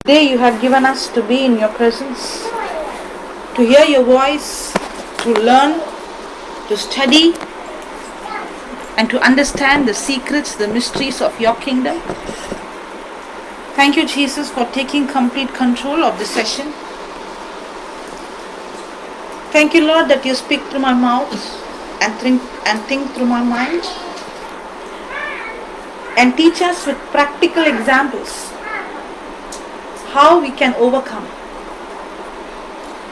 Today you have given us to be in your presence, to hear your voice, to learn, to study, and to understand the secrets, the mysteries of your kingdom. Thank you, Jesus, for taking complete control of this session. Thank you, Lord, that you speak through my mouth and think through my mind, and teach us with practical examples how we can overcome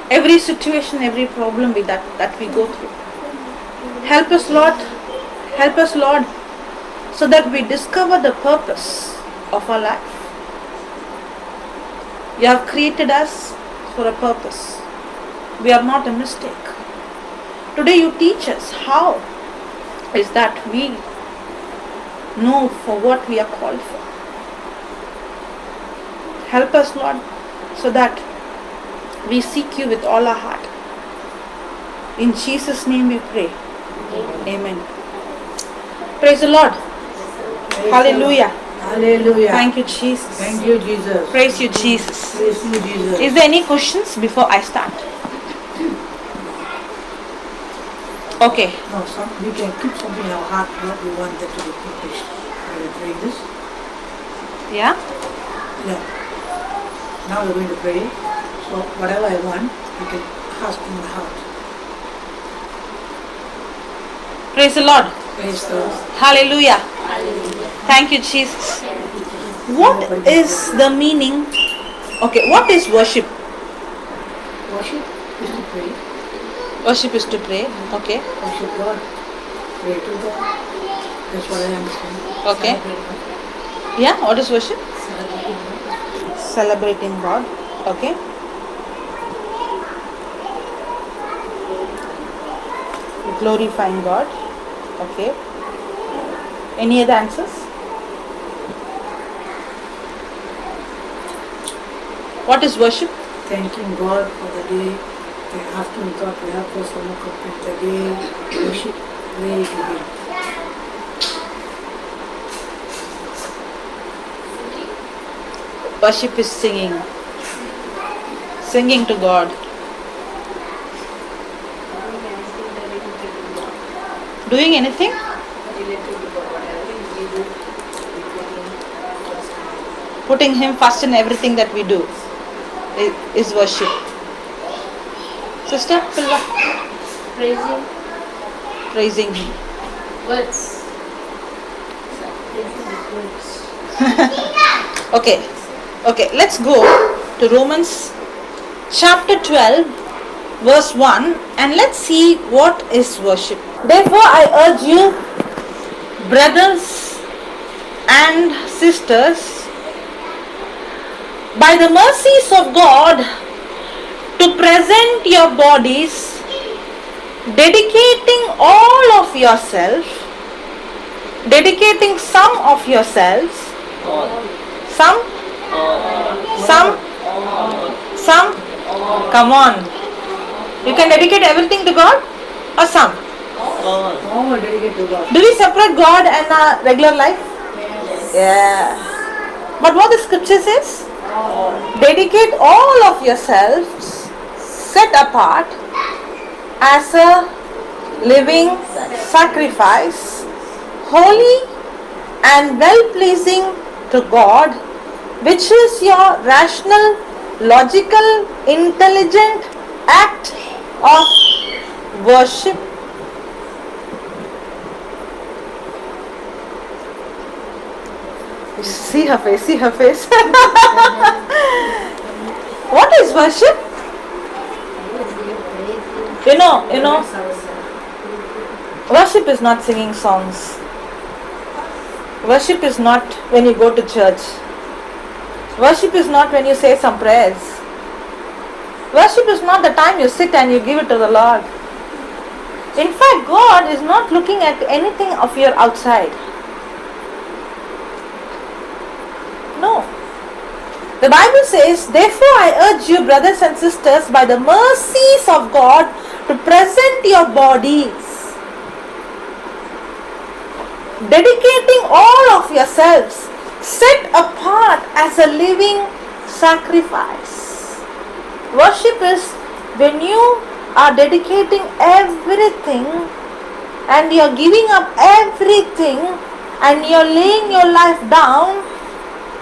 every situation, every problem that we go through. Help us, Lord. Help us, Lord, so that we discover the purpose of our life. You have created us for a purpose. We are not a mistake. Today you teach us how is that we know for what we are called for. Help us, Lord, so that we seek you with all our heart. In Jesus' name we pray. Amen. Praise the Lord. Hallelujah. Hallelujah. Thank you, Jesus. Thank you, Jesus. Praise you, Jesus. Praise you, Jesus. Is there any questions before I start? Okay. No, we can keep something in our heart what we want that to be accomplished. Are we praying this? Yeah? Yeah. Now we're going to pray. So whatever I want, you can ask in my heart. Praise the Lord. Praise the Lord. Hallelujah. Thank you, Jesus. What is the meaning? Okay, what is worship? Worship is to pray. Worship is to pray. Okay. Worship God. Pray to God. That's what I understand. Okay. Celebrate God. Yeah, what is worship? Celebrating God. Celebrating God. Okay. Glorifying God. Okay. Any other answers? What is worship? Thanking God for the day. Asking God to help us to complete the day. Worship. Pray to Him. Worship is singing. Singing to God. Doing anything? Putting Him first in everything that we do is worship. Sister Pilva? Praising Praising Him. words. Praising with words. Okay, let's go to Romans chapter 12, verse 1, and let's see what is worship. Therefore, I urge you, brothers and sisters, by the mercies of God, to present your bodies, dedicating some of yourselves, some, come on, you can dedicate everything to God or some. All dedicated to God. Do we separate God and our regular life? Yeah. But what the scripture says? Dedicate all of yourselves, set apart as a living sacrifice, holy and well-pleasing to God, which is your rational, logical, intelligent act of worship. See her face. What is worship? You know, worship is not singing songs. Worship is not when you go to church. Worship is not when you say some prayers. Worship is not the time you sit and you give it to the Lord. In fact, God is not looking at anything of your outside. No. The Bible says, therefore I urge you, brothers and sisters, by the mercies of God, to present your bodies, dedicating all of yourselves, set apart as a living sacrifice. Worship is when you are dedicating everything and you're giving up everything and you're laying your life down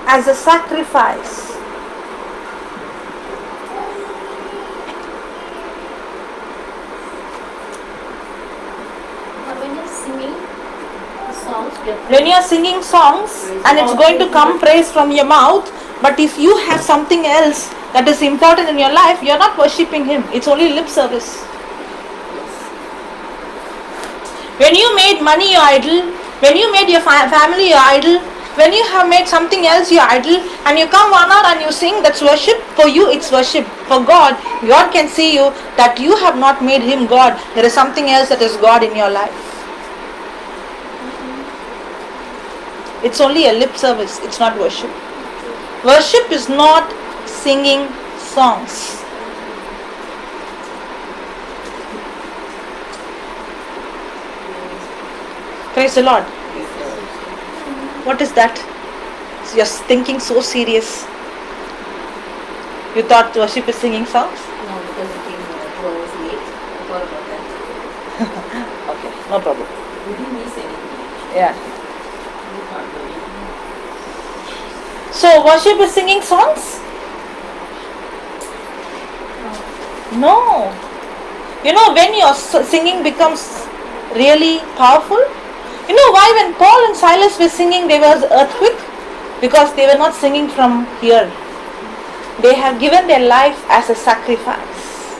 as a sacrifice. When you're singing the songs, When you're singing songs and it's going to come praise from your mouth, but if you have something else that is important in your life, you're not worshipping Him. It's only lip service. When you made money your idol, when you made your family your idol, when you have made something else your idol, and you come 1 hour and you sing, that's worship. For you it's worship. For God, God can see you that you have not made Him God. There is something else that is God in your life. It's only a lip service. It's not worship. Worship is not singing songs. Praise the Lord. What is that? You're thinking so serious. You thought worship is singing songs? No, because it came 2 hours late. I thought about that. Okay, no problem. We didn't miss anything. Yeah. We can't do it. So worship is singing songs? No. You know when your singing becomes really powerful? You know why when Paul and Silas were singing there was earthquake? Because they were not singing from here. They have given their life as a sacrifice.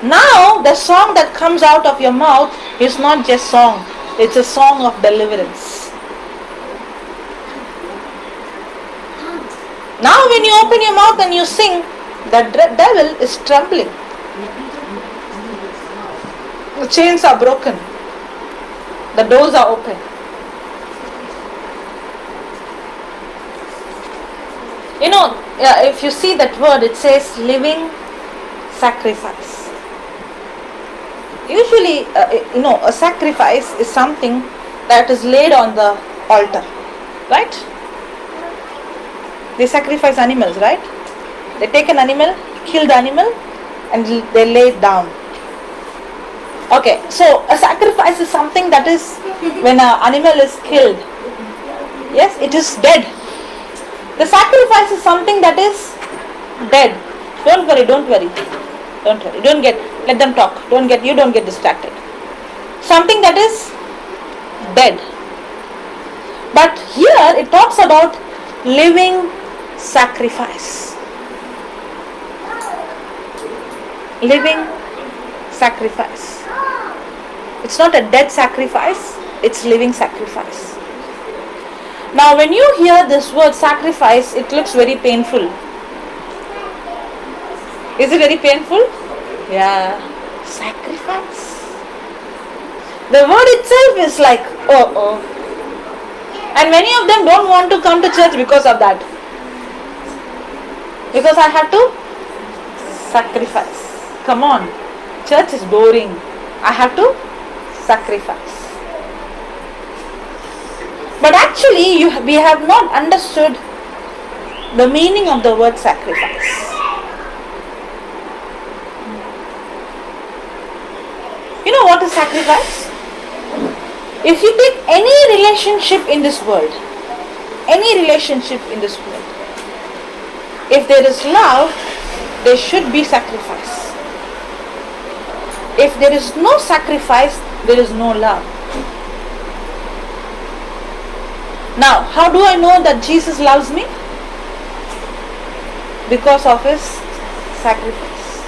Now the song that comes out of your mouth is not just song. It's a song of deliverance. Now when you open your mouth and you sing, the devil is trembling. The chains are broken. The doors are open. You know, if you see that word, it says living sacrifice. Usually, a sacrifice is something that is laid on the altar, right? They sacrifice animals, right? They take an animal, kill the animal, and they lay it down. Okay, so a sacrifice is something that is when an animal is killed. Yes, it is dead. The sacrifice is something that is dead. Don't worry. Don't worry. Let them talk. You don't get distracted. Something that is dead. But here it talks about living sacrifice. Living sacrifice. It's not a dead sacrifice, it's living sacrifice. Now when you hear this word sacrifice, it looks very painful. Is it very painful? Yeah. Sacrifice. The word itself is like, oh. And many of them don't want to come to church because of that. Because I have to sacrifice. Come on. Church is boring. I have to sacrifice. But actually, we have not understood the meaning of the word sacrifice. You know what is sacrifice? If you take any relationship in this world, if there is love, there should be sacrifice. If there is no sacrifice, there is no love. Now, how do I know that Jesus loves me? Because of His sacrifice.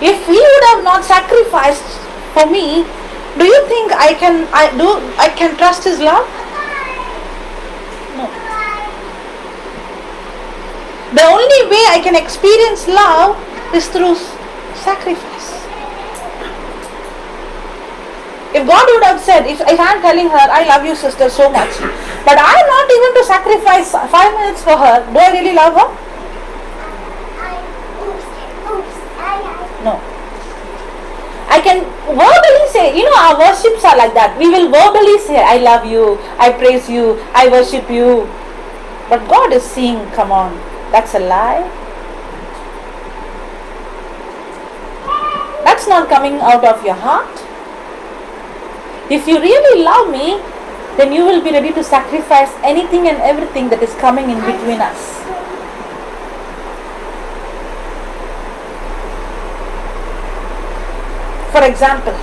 If He would have not sacrificed for me, do you think I can trust His love? No. The only way I can experience love is through sacrifice. If God would have said, if I'm telling her, I love you sister so much, but I'm not even to sacrifice 5 minutes for her, do I really love her? No. I can verbally say, our worships are like that. We will verbally say, I love you, I praise you, I worship you. But God is seeing, come on, that's a lie. That's not coming out of your heart. If you really love me, then you will be ready to sacrifice anything and everything that is coming in between us. For example,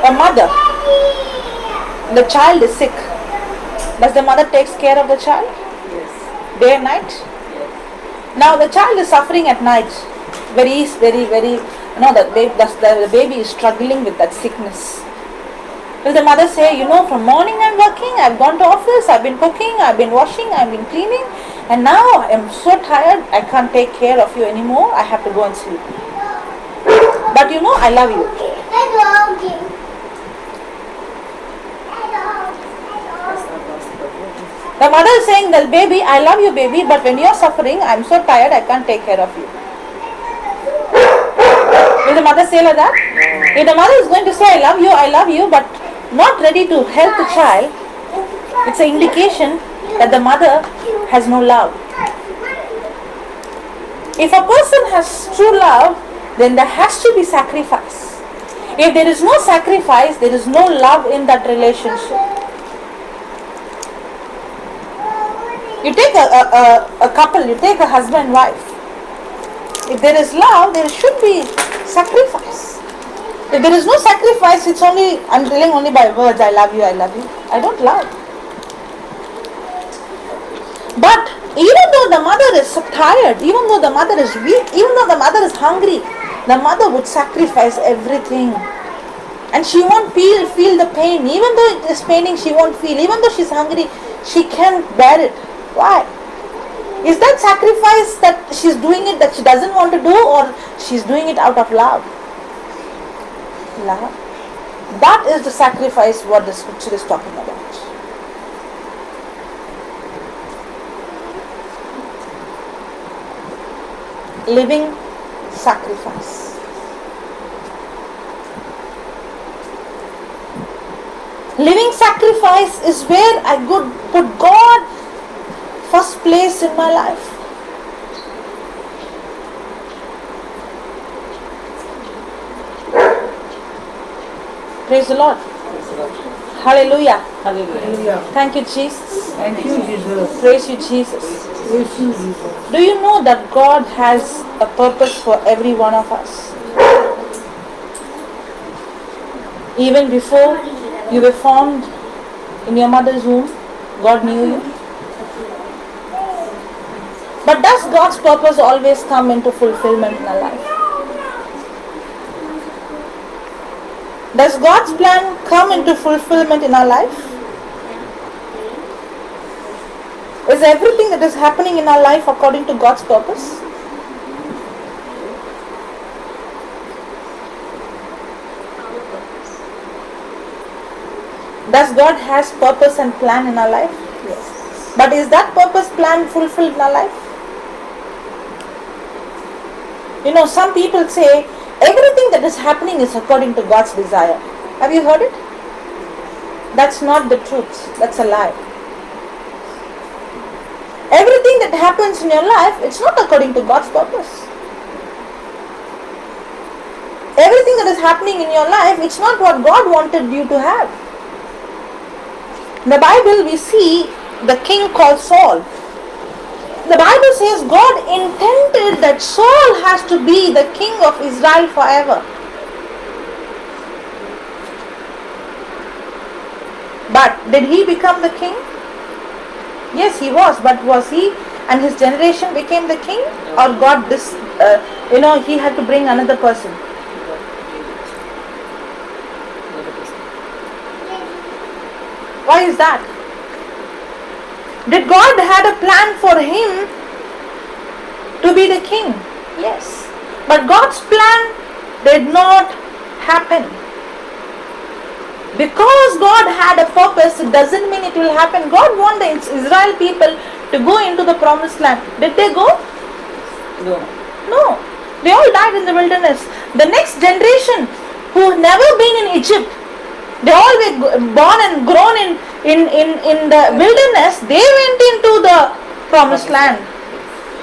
a mother, the child is sick. Does the mother takes care of the child? Yes. Day and night? Yes. Now the child is suffering at night. Very, the baby is struggling with that sickness. Will the mother say, from morning I'm working, I've gone to office, I've been cooking, I've been washing, I've been cleaning, and now I'm so tired, I can't take care of you anymore, I have to go and sleep. But I love you. The mother is saying that, baby, I love you, baby, but when you're suffering, I'm so tired, I can't take care of you. Will the mother say like that? No. If the mother is going to say, I love you, but not ready to help the child, it's an indication that the mother has no love. If a person has true love, then there has to be sacrifice. If there is no sacrifice, there is no love in that relationship. You take a couple, you take a husband and wife. If there is love, there should be sacrifice. If there is no sacrifice, it's only, I'm telling only by words, I love you, I love you. I don't love. But even though the mother is so tired, even though the mother is weak, even though the mother is hungry, the mother would sacrifice everything. And she won't feel the pain. Even though it is paining, she won't feel. Even though she's hungry, she can't bear it. Why? Is that sacrifice that she's doing it that she doesn't want to do, or she's doing it out of love? Love. That is the sacrifice what the scripture is talking about. Living sacrifice. Living sacrifice is where I could put God first place in my life. Praise the Lord. Hallelujah. Hallelujah. Thank you, Jesus. Thank you, Jesus. Praise you, Jesus. Praise you, Jesus. Do you know that God has a purpose for every one of us? Even before you were formed in your mother's womb, God knew you. But does God's purpose always come into fulfillment in our life? Does God's plan come into fulfillment in our life? Is everything that is happening in our life according to God's purpose? Does God has purpose and plan in our life? Yes. But is that purpose plan fulfilled in our life? Some people say everything that is happening is according to God's desire. Have you heard it? That's not the truth. That's a lie. Everything that happens in your life, it's not according to God's purpose. Everything that is happening in your life, it's not what God wanted you to have. In the Bible, we see the king called Saul. The Bible says God intended that Saul has to be the king of Israel forever. But did he become the king? Yes, he was. But was he and his generation became the king? Or God, he had to bring another person? Why is that? Did God had a plan for him to be the king? Yes. But God's plan did not happen. Because God had a purpose, it doesn't mean it will happen. God wanted the Israel people to go into the promised land. Did they go? No. No. They all died in the wilderness. The next generation who never been in Egypt, They all were born and grown in the wilderness. They went into the promised land.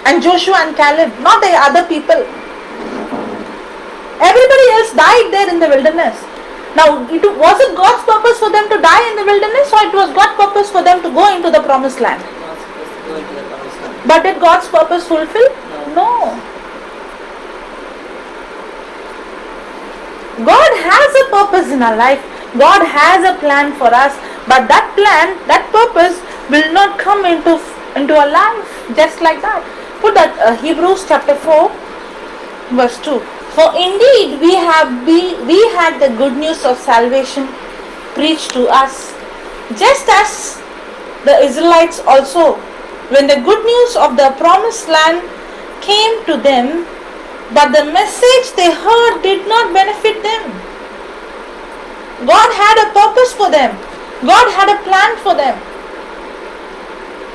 And Joshua and Caleb, not the other people. Everybody else died there in the wilderness. Now, was it God's purpose for them to die in the wilderness, or it was God's purpose for them to go into the promised land? Not supposed to go into the promised land. But did God's purpose fulfill? No. God has a purpose in our life. God has a plan for us. But that plan, that purpose will not come into our life just like that. Put that Hebrews chapter 4 verse 2. For indeed we had the good news of salvation preached to us, just as the Israelites also, when the good news of the promised land came to them, but the message they heard did not benefit them. God had a purpose for them. God had a plan for them.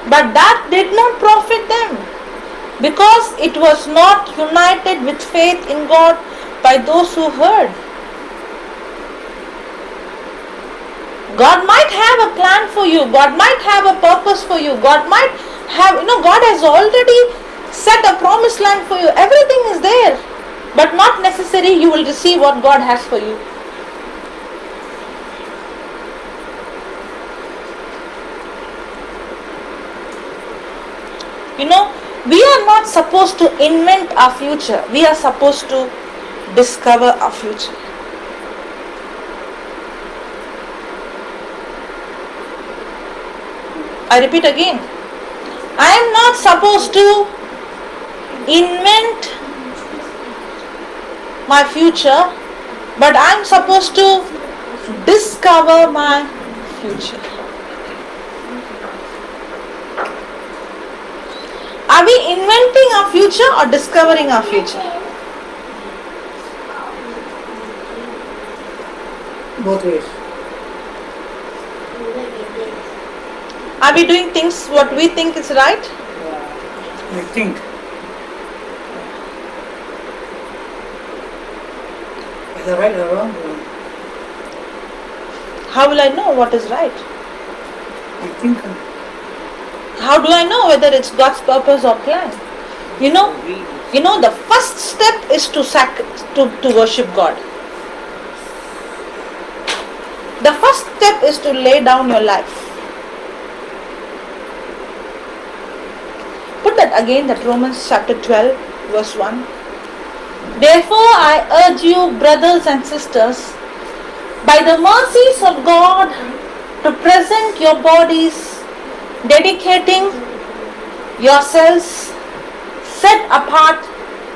But that did not profit them, because it was not united with faith in God by those who heard. God might have a plan for you. God might have a purpose for you. God might have, God has already set a promised land for you. Everything is there. But not necessary you will receive what God has for you. We are not supposed to invent our future. We are supposed to discover our future. I repeat again. I am not supposed to invent my future, but I am supposed to discover my future. Are we inventing our future or discovering our future? Both ways. Are we doing things what we think is right? We think. Whether right or wrong, How will I know what is right? we think. How do I know whether it's God's purpose or plan? The first step is to worship God. The first step is to lay down your life. Put that again, that Romans chapter 12 verse 1. Therefore I urge you, brothers and sisters, by the mercies of God, to present your bodies, dedicating yourselves set apart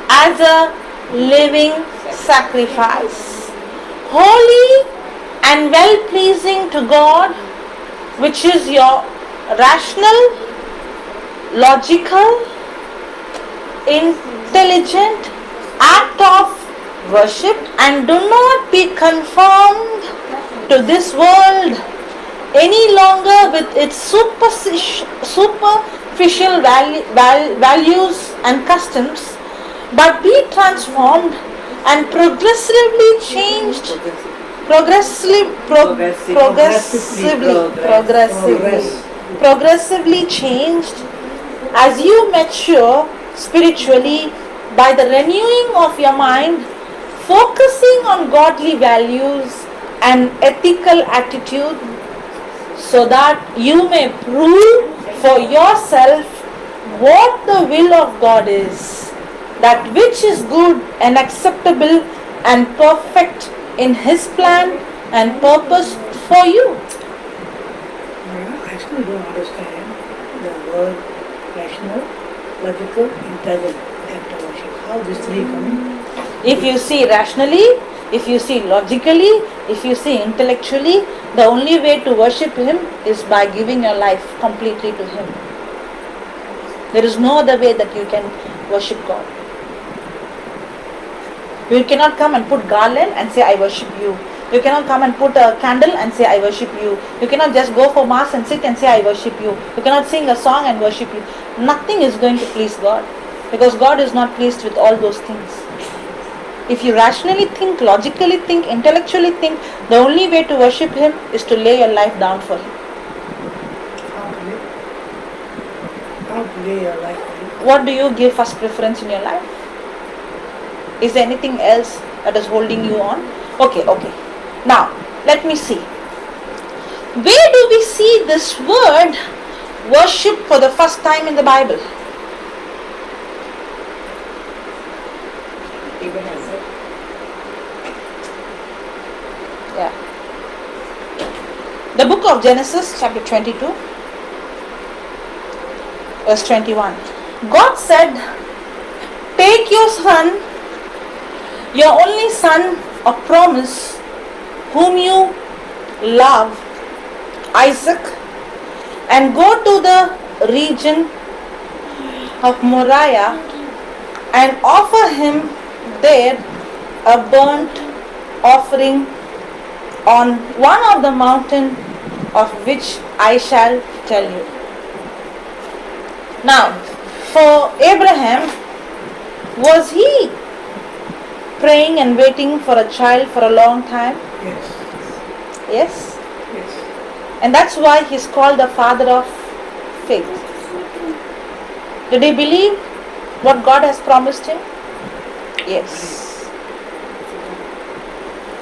as a living sacrifice, holy and well pleasing to God, which is your rational, logical, intelligent act of worship. And do not be conformed to this world any longer with its superficial values and customs, but be transformed and progressively changed as you mature spiritually by the renewing of your mind, focusing on godly values and ethical attitude, so that you may prove for yourself what the will of God is, that which is good and acceptable and perfect in His plan and purpose for you. I still don't understand the word rational, logical, intelligent act of worship. How these three come in? If you see rationally, if you see logically, if you see intellectually, the only way to worship Him is by giving your life completely to Him. There is no other way that you can worship God. You cannot come and put garland and say, I worship you. You cannot come and put a candle and say, I worship you. You cannot just go for mass and sit and say, I worship you. You cannot sing a song and worship you. Nothing is going to please God, because God is not pleased with all those things. If you rationally think, logically think, intellectually think, the only way to worship Him is to lay your life down for Him. How to lay your life down? What do you give first preference in your life? Is there anything else that is holding you on? Okay. Now, let me see. Where do we see this word worship for the first time in the Bible? Abraham. Yeah. The book of Genesis, chapter 22, verse 21. God said, take your son, your only son of promise, whom you love, Isaac, and go to the region of Moriah and offer him there a burnt offering on one of the mountain of which I shall tell you. Now, for Abraham, was he praying and waiting for a child for a long time? Yes. Yes. Yes. And that's why he's called the father of faith. Did he believe what God has promised him? Yes.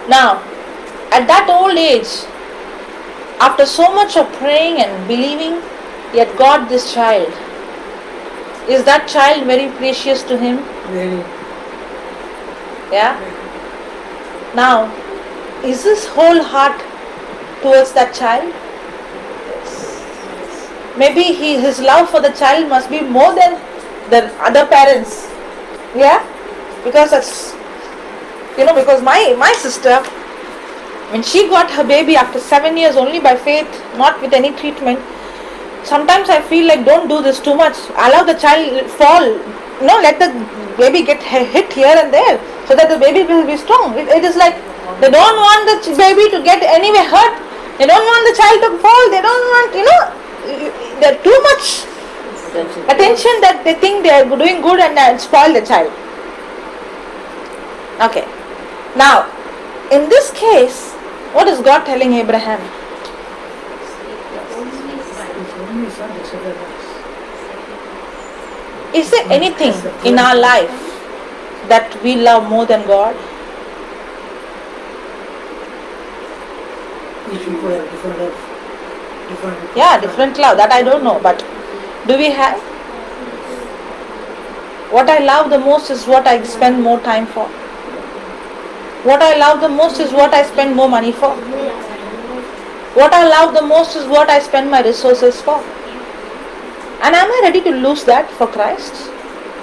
Now, at that old age, after so much of praying and believing, he had got this child. Is that child very precious to him? Very. Yeah? Now, is his whole heart towards that child? Yes. Maybe his love for the child must be more than the other parents. Yeah? Because that's, because my sister, when she got her baby after 7 years only by faith, not with any treatment, sometimes I feel like don't do this too much. Allow the child fall. Let the baby get hit here and there so that the baby will be strong. It is like they don't want the baby to get anyway hurt. They don't want the child to fall. They don't want, they're too much attention that they think they are doing good and spoil the child. Okay. Now, in this case, what is God telling Abraham? Is there anything in our life that we love more than God? Each people have different love. Different love. That I don't know. But do we have? What I love the most is what I spend more time for. What I love the most is what I spend more money for. What I love the most is what I spend my resources for. And am I ready to lose that for Christ?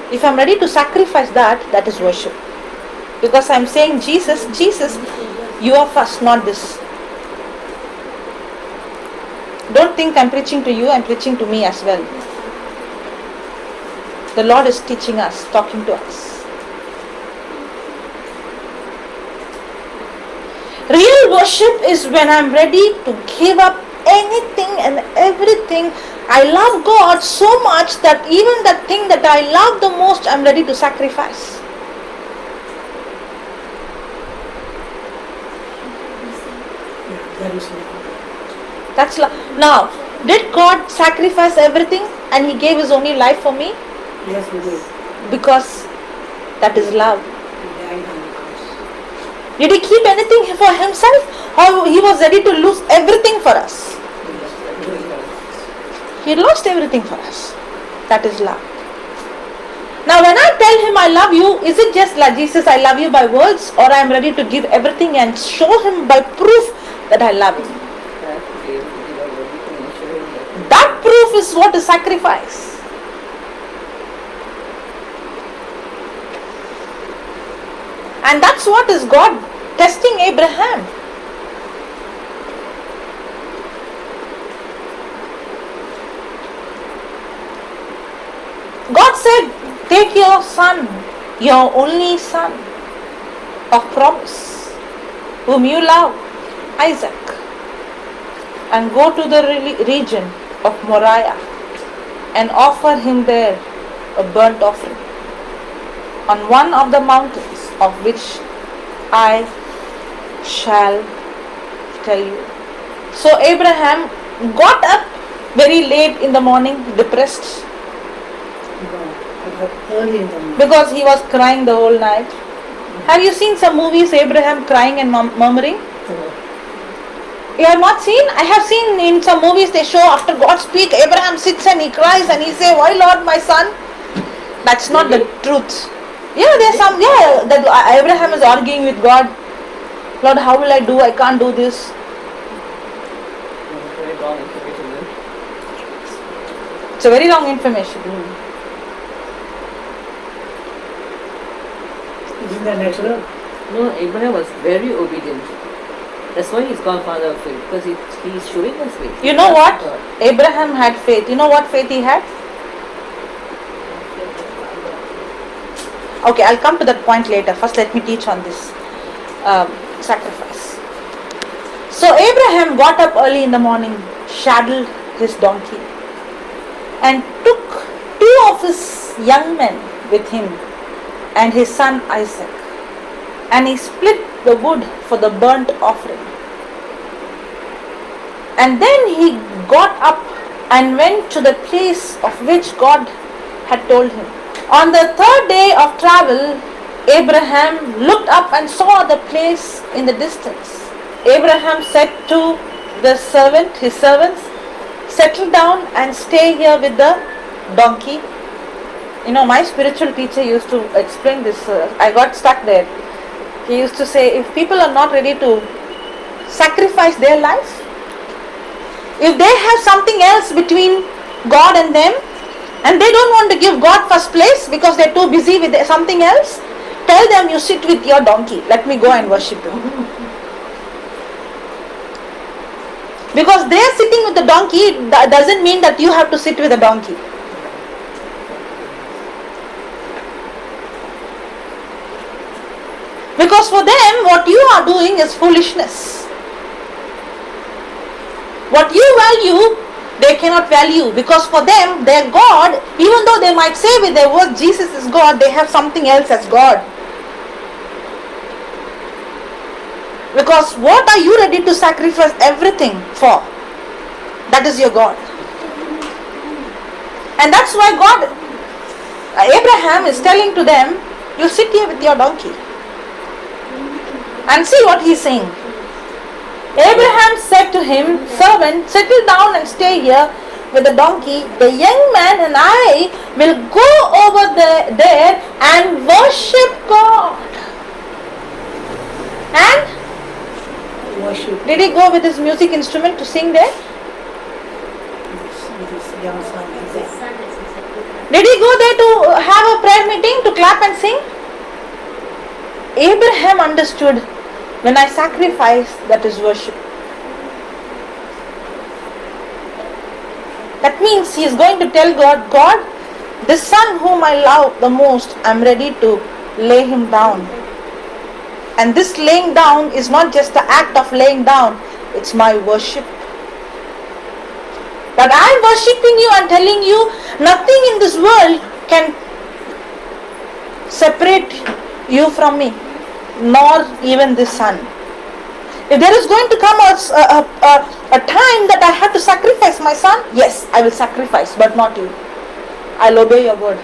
If I'm ready to sacrifice that, that is worship. Because I'm saying, Jesus, you are first, not this. Don't think I'm preaching to you, I'm preaching to me as well. The Lord is teaching us, talking to us. Real worship is when I'm ready to give up anything and everything. I love God so much that even the thing that I love the most, I'm ready to sacrifice. That is love. That's love. Now, did God sacrifice everything and He gave His only life for me? Yes, we did. Because that is love. He died on the cross. Did He keep anything for Himself, or He was ready to lose everything for us? He lost everything for us. That is love. Now when I tell Him I love you, is it just like Jesus, I love you by words, or I am ready to give everything and show Him by proof that I love Him? That proof is what is sacrifice. And that's what is God testing Abraham. God said, take your son, your only son of promise, whom you love, Isaac, and go to the region of Moriah and offer him there a burnt offering on one of the mountains of which I shall tell you. So Abraham got up very late in the morning, depressed, Early in the morning. because he was crying the whole night. Have you seen some movies, Abraham crying and murmuring? You have not seen? I have seen in some movies they show after God speak, Abraham sits and he cries and he say, "Why Lord my son?" That's not the truth. Yeah, there's some, that Abraham is arguing with God. Lord, how will I do? I can't do this. Very wrong information then. It's a very wrong information. Isn't that natural? No, Abraham was very obedient. That's why he's called father of faith, because he's showing us faith. You know what? God. Abraham had faith. You know what faith he had? Okay, I'll come to that point later. First, let me teach on this sacrifice. So Abraham got up early in the morning, saddled his donkey, and took 2 of his young men with him and his son Isaac, and he split the wood for the burnt offering. And then he got up and went to the place of which God had told him. On the 3rd day of travel, Abraham looked up and saw the place in the distance. Abraham said to his servants, "Settle down and stay here with the donkey." You know, my spiritual teacher used to explain this. I got stuck there. He used to say, if people are not ready to sacrifice their life, if they have something else between God and them, and they don't want to give God first place because they're too busy with something else, tell them, you sit with your donkey. Let me go and worship you. Because they are sitting with the donkey, that doesn't mean that you have to sit with the donkey. Because for them, what you are doing is foolishness. What you value, they cannot value. Because for them, their God, even though they might say with their words, Jesus is God, they have something else as God. Because what are you ready to sacrifice everything for? That is your God. And that's why Abraham is telling to them, you sit here with your donkey. And see what he's saying. Abraham said to him, "Servant, settle down and stay here with the donkey. The young man and I will go over there and worship God." And Worship did he go with his music instrument to sing there? with his young son Isaac. Did he go there to have a prayer meeting, to clap and sing? Abraham understood, when I sacrifice, that is worship. That means he is going to tell God, God, this son whom I love the most, I am ready to lay him down. And this laying down is not just the act of laying down, it's my worship. That I am worshipping you and telling you, nothing in this world can separate you from me, nor even this son. If there is going to come a time that I have to sacrifice my son, yes, I will sacrifice, but not you. I'll obey your word.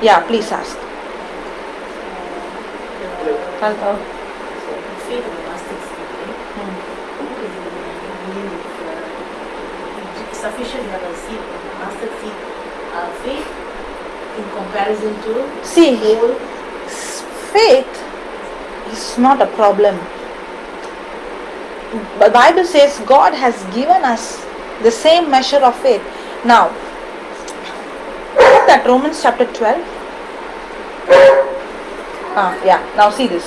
Yeah, please ask. Hello. Faith of the mustard seed, sufficient to have a seed, mustard seed, faith in comparison to See, whole. faith is not a problem. The Bible says God has given us the same measure of faith. Now, look at that Romans chapter 12. Now see this.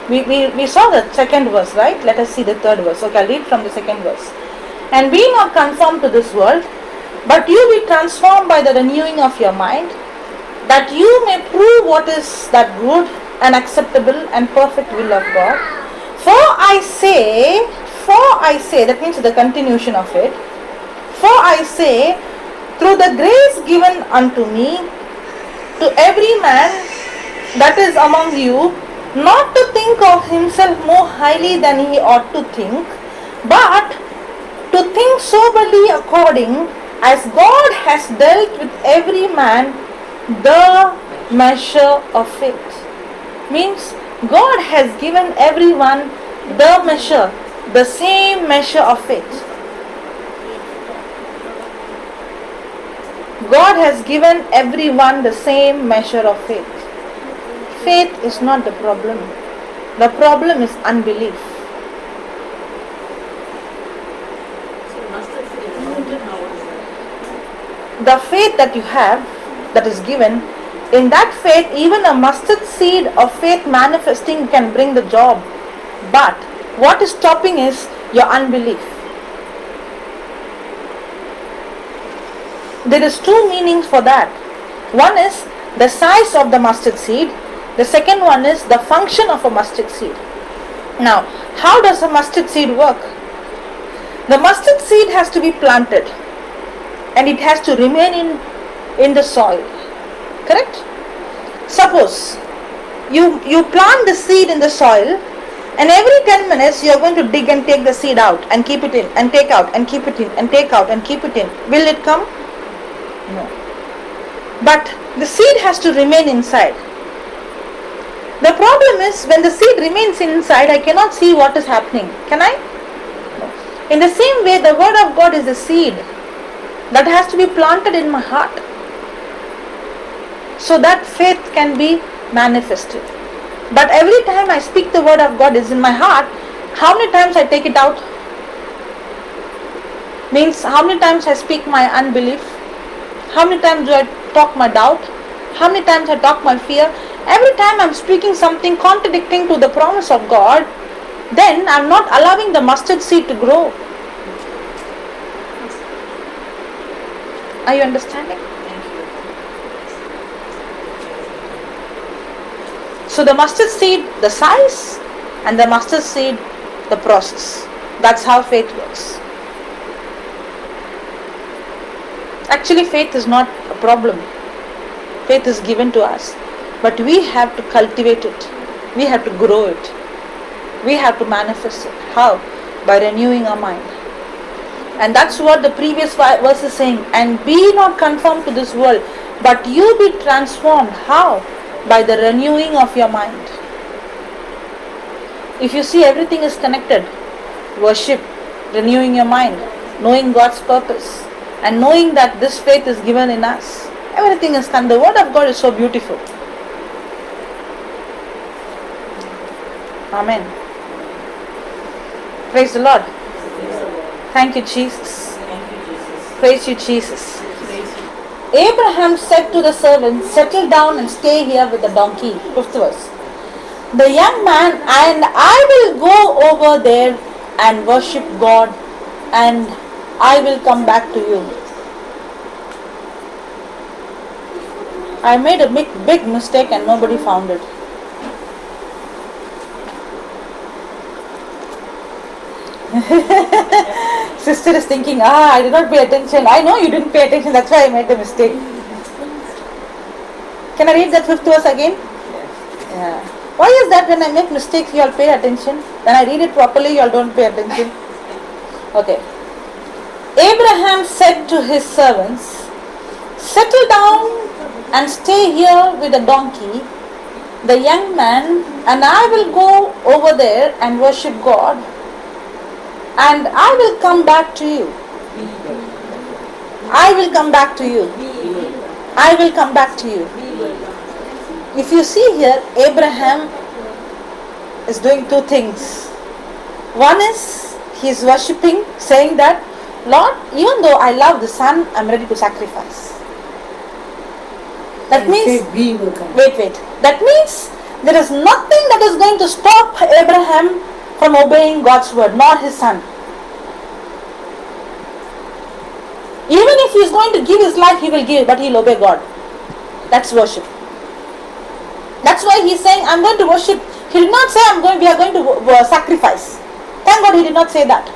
We saw the second verse, right? Let us see the third verse. Okay, I'll read from the second verse. And be not conformed to this world, but you be transformed by the renewing of your mind, that you may prove what is that good and acceptable and perfect will of God. For I say, that means the continuation of it, For I say, through the grace given unto me, to every man that is among you, not to think of himself more highly than he ought to think, but to think soberly according as God has dealt with every man the measure of faith. Means God has given everyone the measure, the same measure of faith. God has given everyone the same measure of faith. Faith is not the problem. The problem is unbelief. So mustard seed is mountain, how is that? The faith that you have, that is given, in that faith, even a mustard seed of faith manifesting can bring the job. But what is stopping is your unbelief. There is two meanings for that. One is the size of the mustard seed. The second one is the function of a mustard seed. Now, how does a mustard seed work? The mustard seed has to be planted and it has to remain in the soil. Correct? Suppose you plant the seed in the soil and every 10 minutes you are going to dig and take the seed out and keep it in and take out and keep it in and take out and keep it in. Will it come? No. But the seed has to remain inside. The problem is when the seed remains inside, I cannot see what is happening. Can I? No. In the same way, the word of God is the seed that has to be planted in my heart so that faith can be manifested. But every time I speak the word of God is in my heart, how many times I take it out? Means how many times I speak my unbelief? How many times do I talk my doubt? How many times I talk my fear? Every time I'm speaking something contradicting to the promise of God, then I'm not allowing the mustard seed to grow. Are you understanding? So the mustard seed, the size, and the mustard seed, the process. That's how faith works. Actually, faith is not a problem. Faith is given to us. But we have to cultivate it. We have to grow it. We have to manifest it. How? By renewing our mind. And that's what the previous verse is saying. And be not conformed to this world, but you be transformed. How? By the renewing of your mind. If you see, everything is connected. Worship, renewing your mind, knowing God's purpose, and knowing that this faith is given in us. Everything is done. The word of God is so beautiful. Amen. Praise the Lord. Thank you, Jesus. Praise you, Jesus. Abraham said to the servant, settle down and stay here with the donkey. 5th verse. The young man, and I will go over there and worship God, and I will come back to you. I made a big mistake and nobody found it. Sister is thinking, I did not pay attention. I know you didn't pay attention, that's why I made the mistake. Can I read that 5th verse again? Yeah. Why is that when I make mistakes you all pay attention? When I read it properly you all don't pay attention? Okay. Abraham said to his servants, settle down and stay here with the donkey, the young man, and I will go over there and worship God, and I will come back to you. I will come back to you. I will come back to you. If you see here, Abraham is doing two things. One is he is worshipping, saying that, Lord, even though I love the son, I am ready to sacrifice. That means, wait. That means there is nothing that is going to stop Abraham from obeying God's word, nor his son. Even if he is going to give his life, he will give, but he will obey God. That's worship. That's why he is saying, I am going to worship. He did not say we are going to sacrifice. Thank God he did not say that.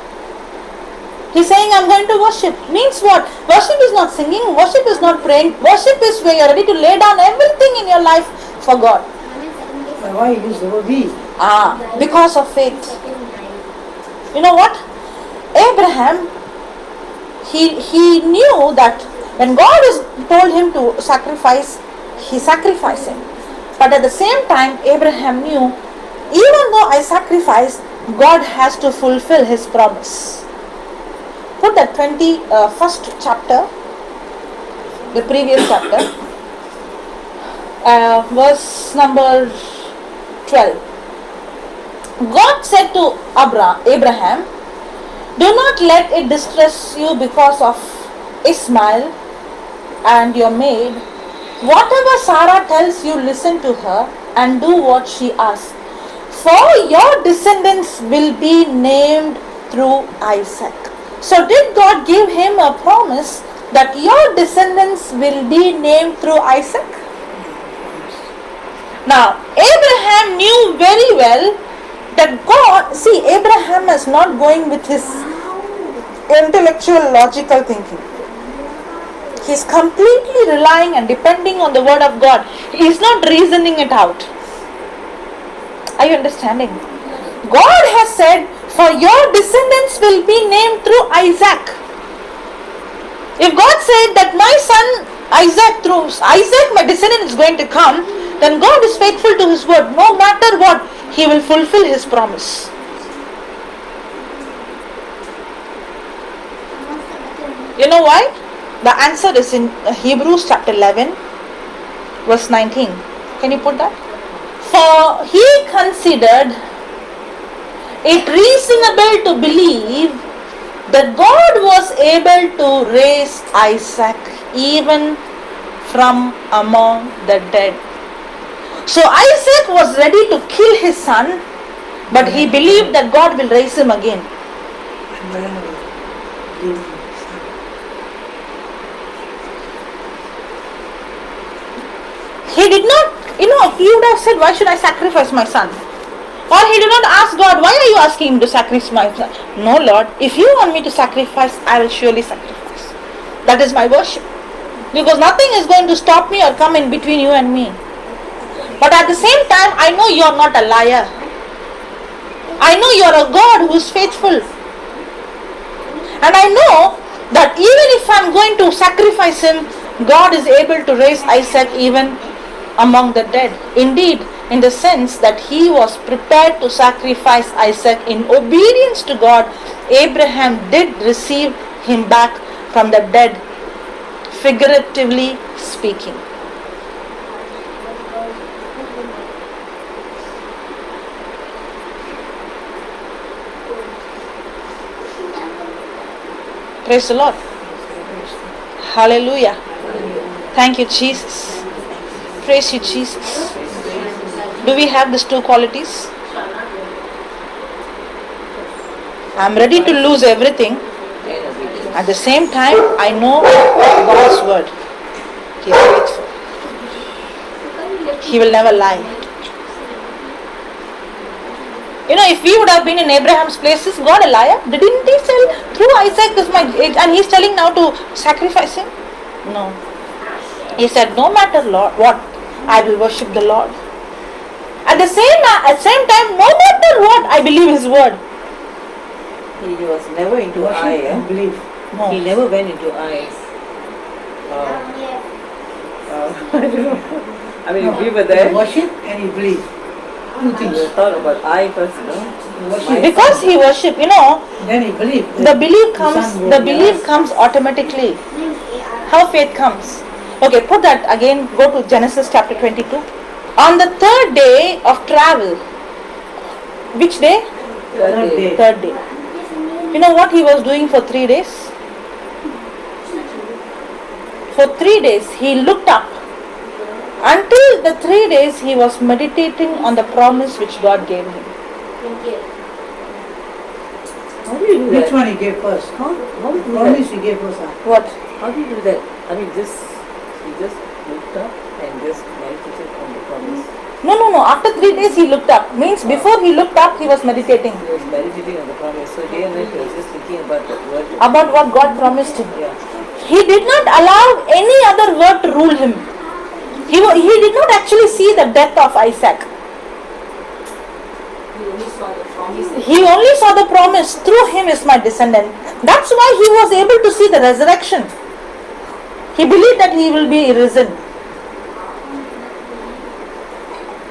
He's saying, I'm going to worship. Means what? Worship is not singing, worship is not praying. Worship is where you're ready to lay down everything in your life for God. Why it is over we? Because of faith. You know what? Abraham, he knew that when God told him to sacrifice, he sacrificed him. But at the same time, Abraham knew, even though I sacrifice, God has to fulfill his promise. Put that 21st chapter, the previous chapter, verse number 12. God said to Abraham, do not let it distress you because of Ishmael and your maid. Whatever Sarah tells you, listen to her and do what she asks. For your descendants will be named through Isaac. So did God give him a promise that your descendants will be named through Isaac? Now, Abraham knew very well that God, see, Abraham is not going with his intellectual, logical thinking. He is completely relying and depending on the word of God. He is not reasoning it out. Are you understanding? God has said, for your descendants will be named through Isaac. If God said that my son Isaac, through Isaac my descendant is going to come, then God is faithful to his word. No matter what, he will fulfill his promise. You know why? The answer is in Hebrews chapter 11, verse 19. Can you put that? For he considered it reasonable to believe that God was able to raise Isaac even from among the dead. So Isaac was ready to kill his son, but he believed that God will raise him again. He did not, he would have said, why should I sacrifice my son? Or he did not ask God, why are you asking him to sacrifice my son? No, Lord, if you want me to sacrifice, I will surely sacrifice. That is my worship. Because nothing is going to stop me or come in between you and me. But at the same time, I know you are not a liar. I know you are a God who is faithful. And I know that even if I am going to sacrifice him, God is able to raise Isaac even among the dead. Indeed, in the sense that he was prepared to sacrifice Isaac in obedience to God, Abraham did receive him back from the dead, figuratively speaking. Praise the Lord. Hallelujah. Thank you, Jesus. Praise you, Jesus. Do we have these two qualities? I'm ready to lose everything. At the same time, I know God's word. He is faithful. He will never lie. If we would have been in Abraham's place, is God a liar? Didn't he tell through Isaac is my age, and he's telling now to sacrifice him? No. He said, no matter Lord what, I will worship the Lord. At the same time, no matter what, I believe his word. He was never into I. Believe. No. He never went into I. I don't know. I mean, we were there. You worship and you believe. Two We things. thought about I first, You worship. Because he worship, Then you believe. the belief Son comes automatically. How faith comes. Okay, put that again, go to Genesis chapter 22. On the third day of travel, which day? Third day. Third day. You know what he was doing for 3 days? For 3 days he looked up. Until the 3 days he was meditating on the promise which God gave him. How do you do Which that? one he gave first? How do you do Promise that? he gave first. What? How do you do that? I mean, he just looked up and just meditated on the promise. No. After 3 days he looked up. Means before he looked up, he was meditating He was meditating on the promise. So day and night he was just thinking about that word. about what God promised him. Yeah. He did not allow any other word to rule him. He did not actually see the death of Isaac. He only saw the promise. He only saw the promise, through him is my descendant. That's why he was able to see the resurrection. He believed that he will be risen.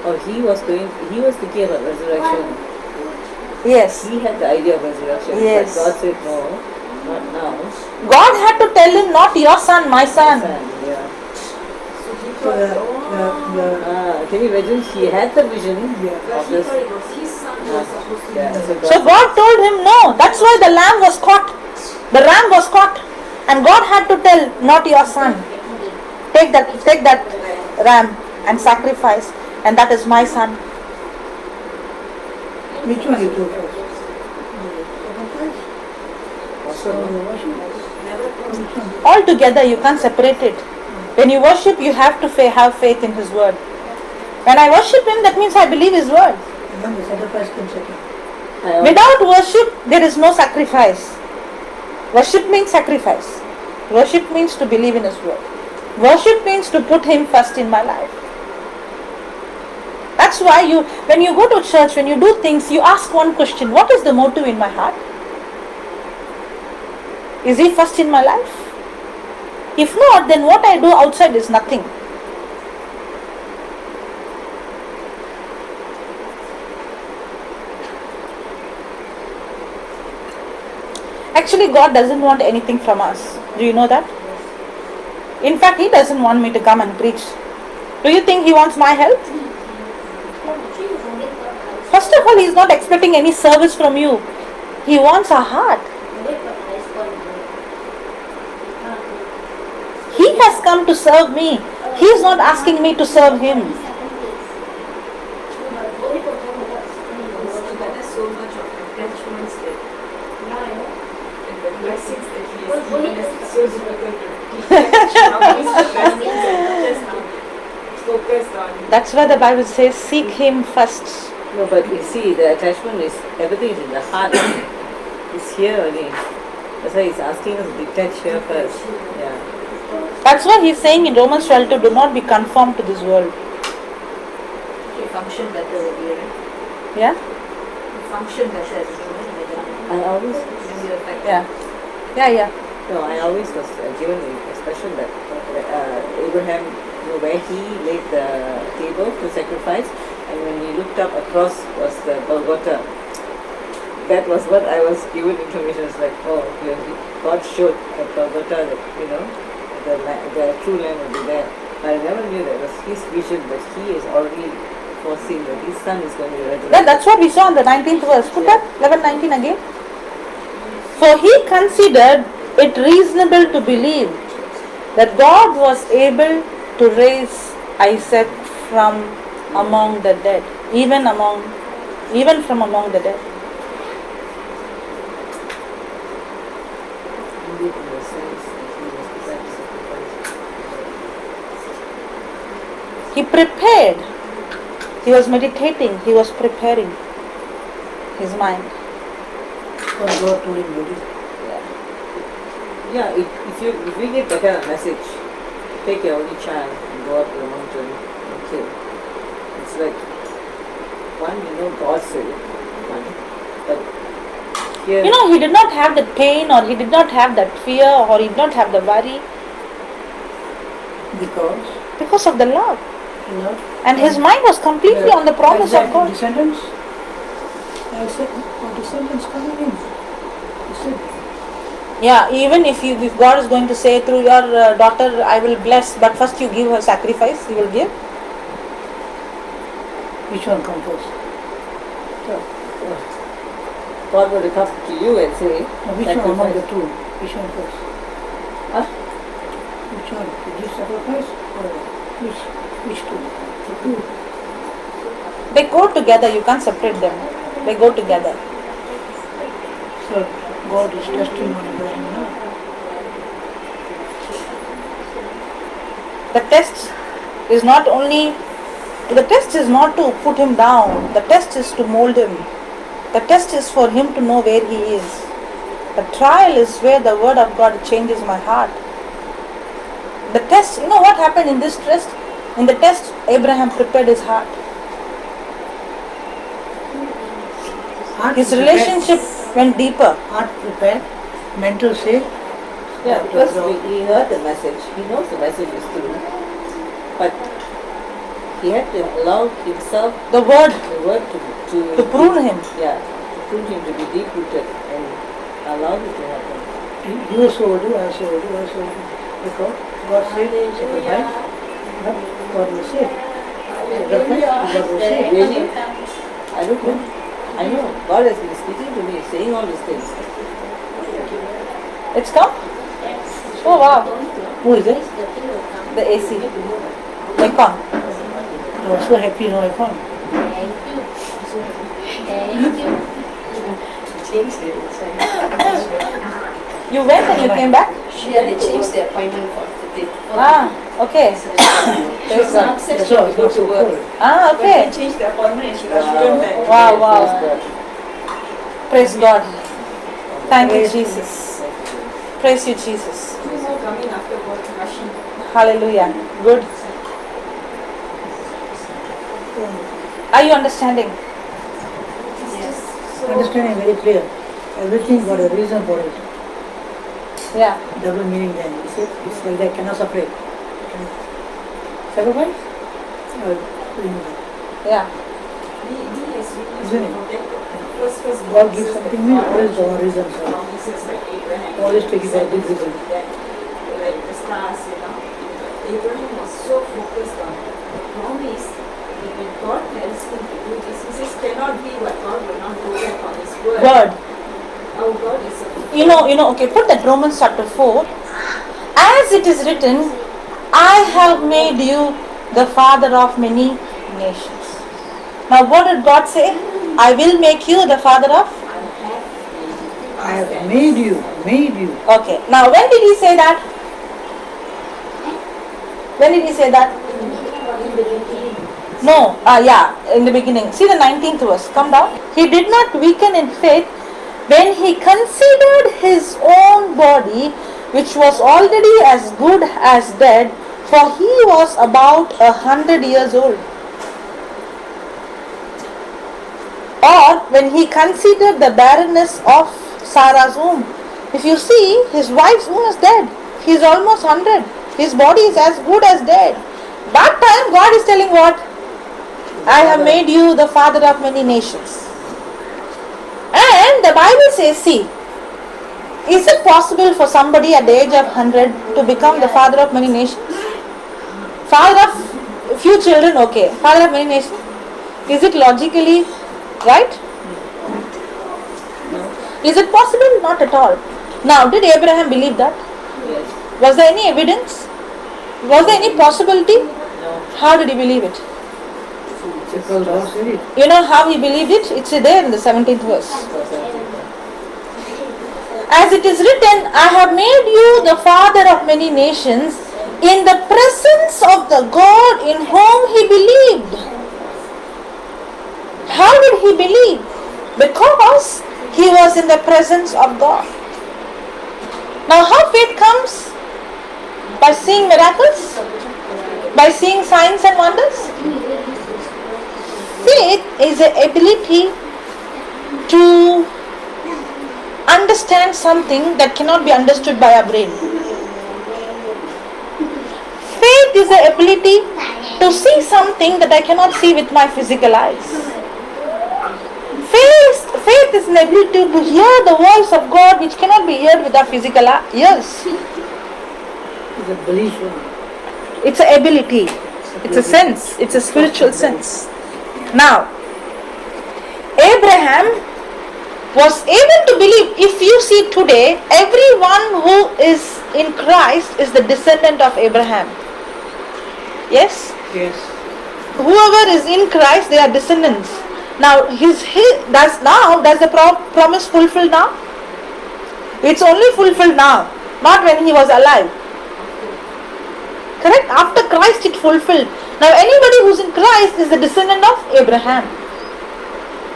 Or he was thinking about resurrection. Yes. He had the idea of resurrection. Yes. But God said no, not now. God had to tell him, not your son, my son. Yeah. So he So thought, Can you imagine? He had the vision Yeah. of he this. thought it was his son who was supposed to be. Yeah. So God told him no. That's why the lamb was caught. The ram was caught. And God had to tell, not your son. Take that ram and sacrifice. And that is my son. Which one you took first? Also, Which one? All together, you can't separate it. When you worship, you have to have faith in his word. When I worship him, that means I believe his word. And then the sacrifice comes second. Without worship, there is no sacrifice. Worship means sacrifice. Worship means to believe in his word. Worship means to put him first in my life. That's why when you go to church, when you do things, you ask one question: what is the motive in my heart? Is he first in my life? If not, then what I do outside is nothing. Actually, God doesn't want anything from us. Do you know that? In fact, he doesn't want me to come and preach. Do you think he wants my help? First of all, he is not expecting any service from you. He wants our heart. He has come to serve me. He is not asking me to serve him. There is so much of attachments that, and the blessings that he has given us, it's so difficult to detach now these blessings and just now focused on. That's why the Bible says, seek him first. no, but you see, the attachment is everything is in the heart. It's here only. That's why he's asking us to detach here first. Yeah. That's why he's saying in Romans 12, do not be conformed to this world. You function better over here. Yeah? You function better as a human when I always, you're affected. Yeah. no, I always was given a special that Abraham, where he laid the table to sacrifice, and when he looked up across was the Golgotha. That was what I was given information. It's like, oh, God showed at Golgotha that, the true lamb will be there. I never knew that was his vision, but he is already foreseen that his son is going to be resurrected. That's what we saw in the 19th verse. Put that 11:19 again. For he considered it reasonable to believe that God was able to raise Isaac from among the dead, even from among the dead. Indeed, in the sense that he was prepared to sacrifice. He prepared. He was meditating. He was preparing his mind. Because God told him ready. Yeah, if we get that kind of message, take your only child and go up to the mountain and kill. It's like, one, God said it, but here, He did not have that pain, or he did not have that fear, or he did not have the worry because of the love. And his mind was completely on the promise of God. Descendants. I said, for descendants coming in. He said, Yeah, even if God is going to say through your daughter, I will bless, but first you give her sacrifice, he will give. which one comes first? God will come to you and say, No, which one among the sacrifice. two? Which one first? Huh? Which one? To give sacrifice? Or which two? The two. They go together, you can't separate them. They go together. So God is testing on Abraham now. The test is not only The test is not to put him down. The test is to mold him. The test is for him to know where he is. The trial is where the word of God changes my heart. The test, you know what happened in this test? In the test, Abraham prepared his heart. Heart His prepared, relationship went deeper. Heart prepared, mental state. Yeah, because he heard the message. He knows the message is true. But he had to allow himself The word the word to prune him. Yeah, to prune him to be deep rooted and allow it to happen. You so do, I so do, I so do. Because God said, sacrifice, but God will save. Sacrifice, God will save. Really? I don't know. I know. God has been speaking to me, saying all these things. It's come? Oh wow. Who is that? The AC. Nikon. I was so happy now I found. You went and you came back? Yeah, they changed the appointment for today. Ah, okay. She was upset That's she all, had it's to go not to so work. cold. Ah, But they okay. changed the appointment and she shouldn't have. Wow, wow. Praise God. Praise God. Thank you, Praise Jesus. Praise you, Jesus. Two more coming after work, rushing. Hallelujah. Good. Are you understanding? Yes. So, Understanding very clear. Everything got a reason for it. Yeah. Double meaning then. You see, it's like that, cannot separate. Sacrifice? Yeah. he has really Isn't it? protected. First God gives something new, always the one reason. So promises like Abraham. always take it for a big reason. Like the stars, Abraham was so focused on the promise that when God tells him to do this, he says, cannot be, but God will not go back on his word. Word. Our God is a Okay, put that Romans chapter 4. As it is written, I have made you the father of many nations. Now what did God say? I will make you the father of? I have made you. Okay. Now when did he say that? When did he say that? No, in the beginning. See the 19th verse. Come down. He did not weaken in faith when he considered his own body, which was already as good as dead, for he was about 100 years old. Or when he considered the barrenness of Sarah's womb. If you see, his wife's womb is dead. He is almost 100. His body is as good as dead. That time God is telling what? I have made you the father of many nations. And the Bible says, see, is it possible for somebody at the age of 100 to become the father of many nations? Father of few children, okay. Father of many nations? Is it logically right? Is it possible? Not at all. Now, did Abraham believe that? Yes. Was there any evidence? Was there any possibility? No. How did he believe it? Because God said it. You know how he believed it? It's there in the 17th verse. As it is written, I have made you the father of many nations in the presence of the God in whom he believed. How did he believe? Because he was in the presence of God. Now how faith comes? By seeing miracles? By seeing signs and wonders? Faith is the ability to understand something that cannot be understood by our brain. Faith is the ability to see something that I cannot see with my physical eyes. Faith is an ability to hear the voice of God which cannot be heard with our physical ears. It's a belief. It's an ability. It's a sense. It's a spiritual sense. Now, Abraham was able to believe. If you see today, everyone who is in Christ is the descendant of Abraham. Yes? Yes. Whoever is in Christ, they are descendants. Now, does the promise fulfilled now? It's only fulfilled now, not when he was alive. Correct? After Christ it fulfilled. Now anybody who's in Christ is the descendant of Abraham.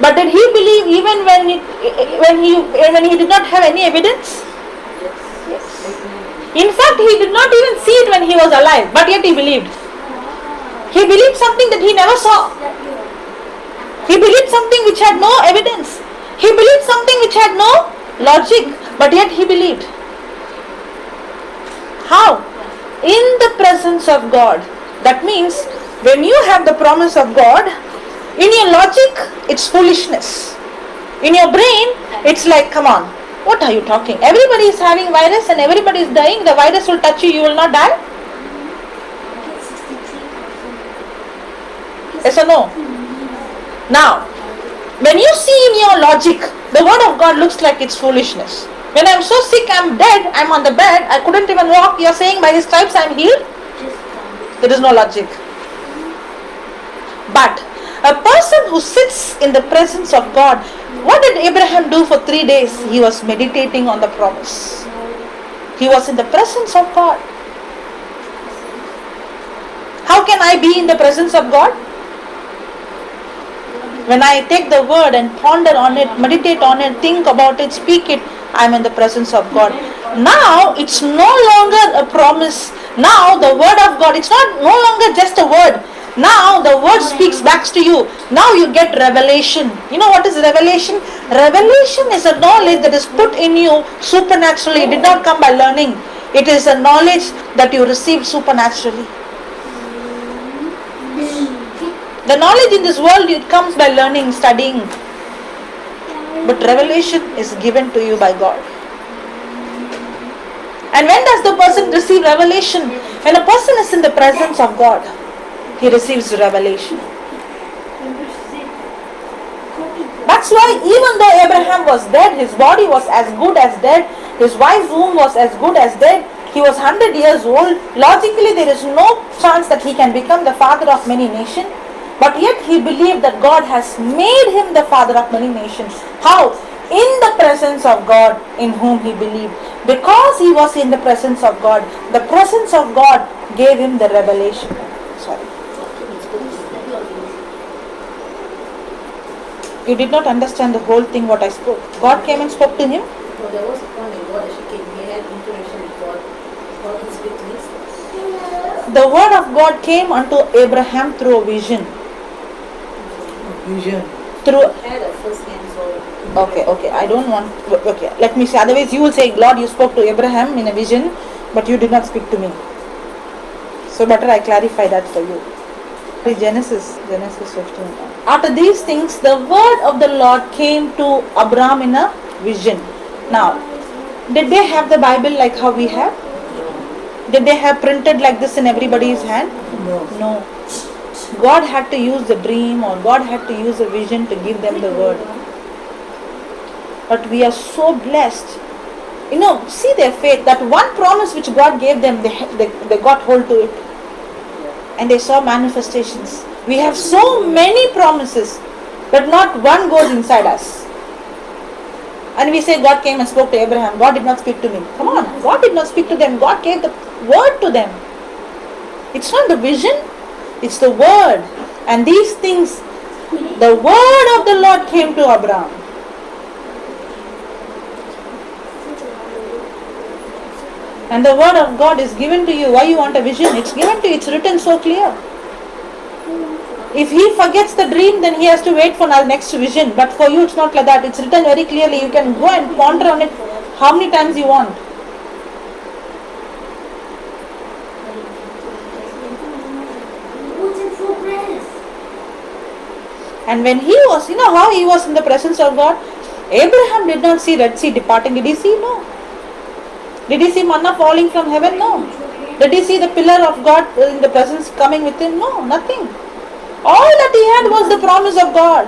But did he believe even when he did not have any evidence? Yes. In fact, he did not even see it when he was alive, but yet he believed. He believed something that he never saw. He believed something which had no evidence. He believed something which had no logic, but yet he believed. How? In the presence of God. That means when you have the promise of God, in your logic, it's foolishness. In your brain, it's like, come on, what are you talking? Everybody is having virus and everybody is dying. The virus will touch you, you will not die. Yes or no? Now, when you see in your logic, the word of God looks like it's foolishness. When I'm so sick, I'm dead, I'm on the bed, I couldn't even walk, you're saying by his stripes I'm healed? There is no logic. But a person who sits in the presence of God, what did Abraham do for 3 days? He was meditating on the promise. He was in the presence of God. How can I be in the presence of God? When I take the word and ponder on it, meditate on it, think about it, speak it, I am in the presence of God. Now it's no longer a promise. Now the word of God, it's no longer just a word. Now the word speaks back to you. Now you get revelation. You know what is revelation? Revelation is a knowledge that is put in you supernaturally. It did not come by learning. It is a knowledge that you received supernaturally. The knowledge in this world, it comes by learning, studying. But revelation is given to you by God. And when does the person receive revelation? When a person is in the presence of God, he receives revelation. That's why even though Abraham was dead, his body was as good as dead, his wife's womb was as good as dead, he was 100 years old. Logically, there is no chance that he can become the father of many nations. But yet he believed that God has made him the father of many nations. How? In the presence of God in whom he believed. Because he was in the presence of God, the presence of God gave him the revelation. Sorry. You did not understand the whole thing what I spoke. God came and spoke to him. No, there was a point when God actually came. He had interaction with God. God can speak to him. The word of God came unto Abraham through a vision. Vision. Through Had a first hand for. Okay, I don't want, okay, let me say, otherwise you will say, Lord, you spoke to Abraham in a vision, but you did not speak to me. So better I clarify that for you. Genesis 15. After these things, the word of the Lord came to Abraham in a vision. Now, did they have the Bible like how we have? Did they have printed like this in everybody's hand? No. God had to use the dream, or God had to use a vision to give them the word. But we are so blessed. You know, see their faith. That one promise which God gave them, they got hold to it. And they saw manifestations. We have so many promises, but not one goes inside us. And we say God came and spoke to Abraham. God did not speak to me. Come on, God did not speak to them. God gave the word to them. It's not the vision, it's the word. And these things, the word of the Lord came to Abraham. And the word of God is given to you. Why you want a vision? It's given to you. It's written so clear. If he forgets the dream, then he has to wait for our next vision. But for you, it's not like that. It's written very clearly. You can go and ponder on it how many times you want. And when he was, you know how he was in the presence of God? Abraham did not see Red Sea departing. Did he see? No. Did he see manna falling from heaven? No. Did he see the pillar of God in the presence coming with him? No, nothing. All that he had was the promise of God.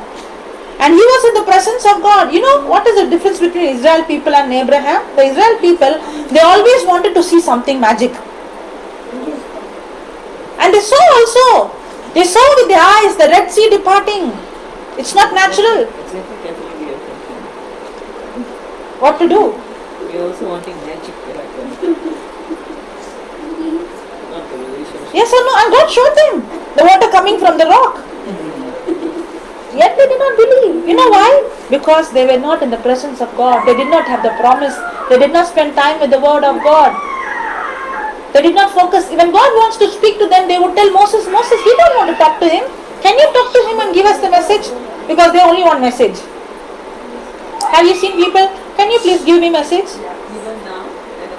And he was in the presence of God. You know what is the difference between Israel people and Abraham? The Israel people, they always wanted to see something magic. And they saw also. They saw with their eyes the Red Sea departing. It's not natural. Exactly, Catholic we are thinking. What to do? We are also wanting magic. Not the relationship. Yes or no? And God showed them the water coming from the rock. Yet they did not believe. You know why? Because they were not in the presence of God. They did not have the promise. They did not spend time with the word of God. They did not focus. When God wants to speak to them, they would tell Moses, Moses, we don't want to talk to him. Can you talk to him and give us the message? Because they only want message. Have you seen people? Can you please give me message? Even now, when a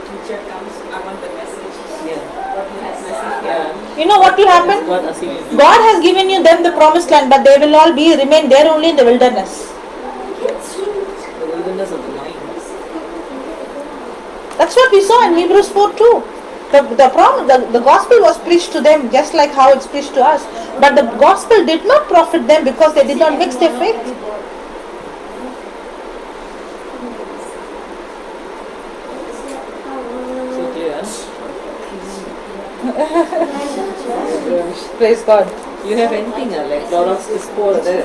teacher comes, I want the message. Yeah. What message? Yeah. You know what will happen? God asking you. God has given you them the promised land, but they will all remain there only in the wilderness. The wilderness of the mind. That's what we saw in Hebrews 4 too. The gospel was preached to them just like how it's preached to us. But the gospel did not profit them because they did not mix their faith. So clear. Praise God. You have anything like Clorox dispo there?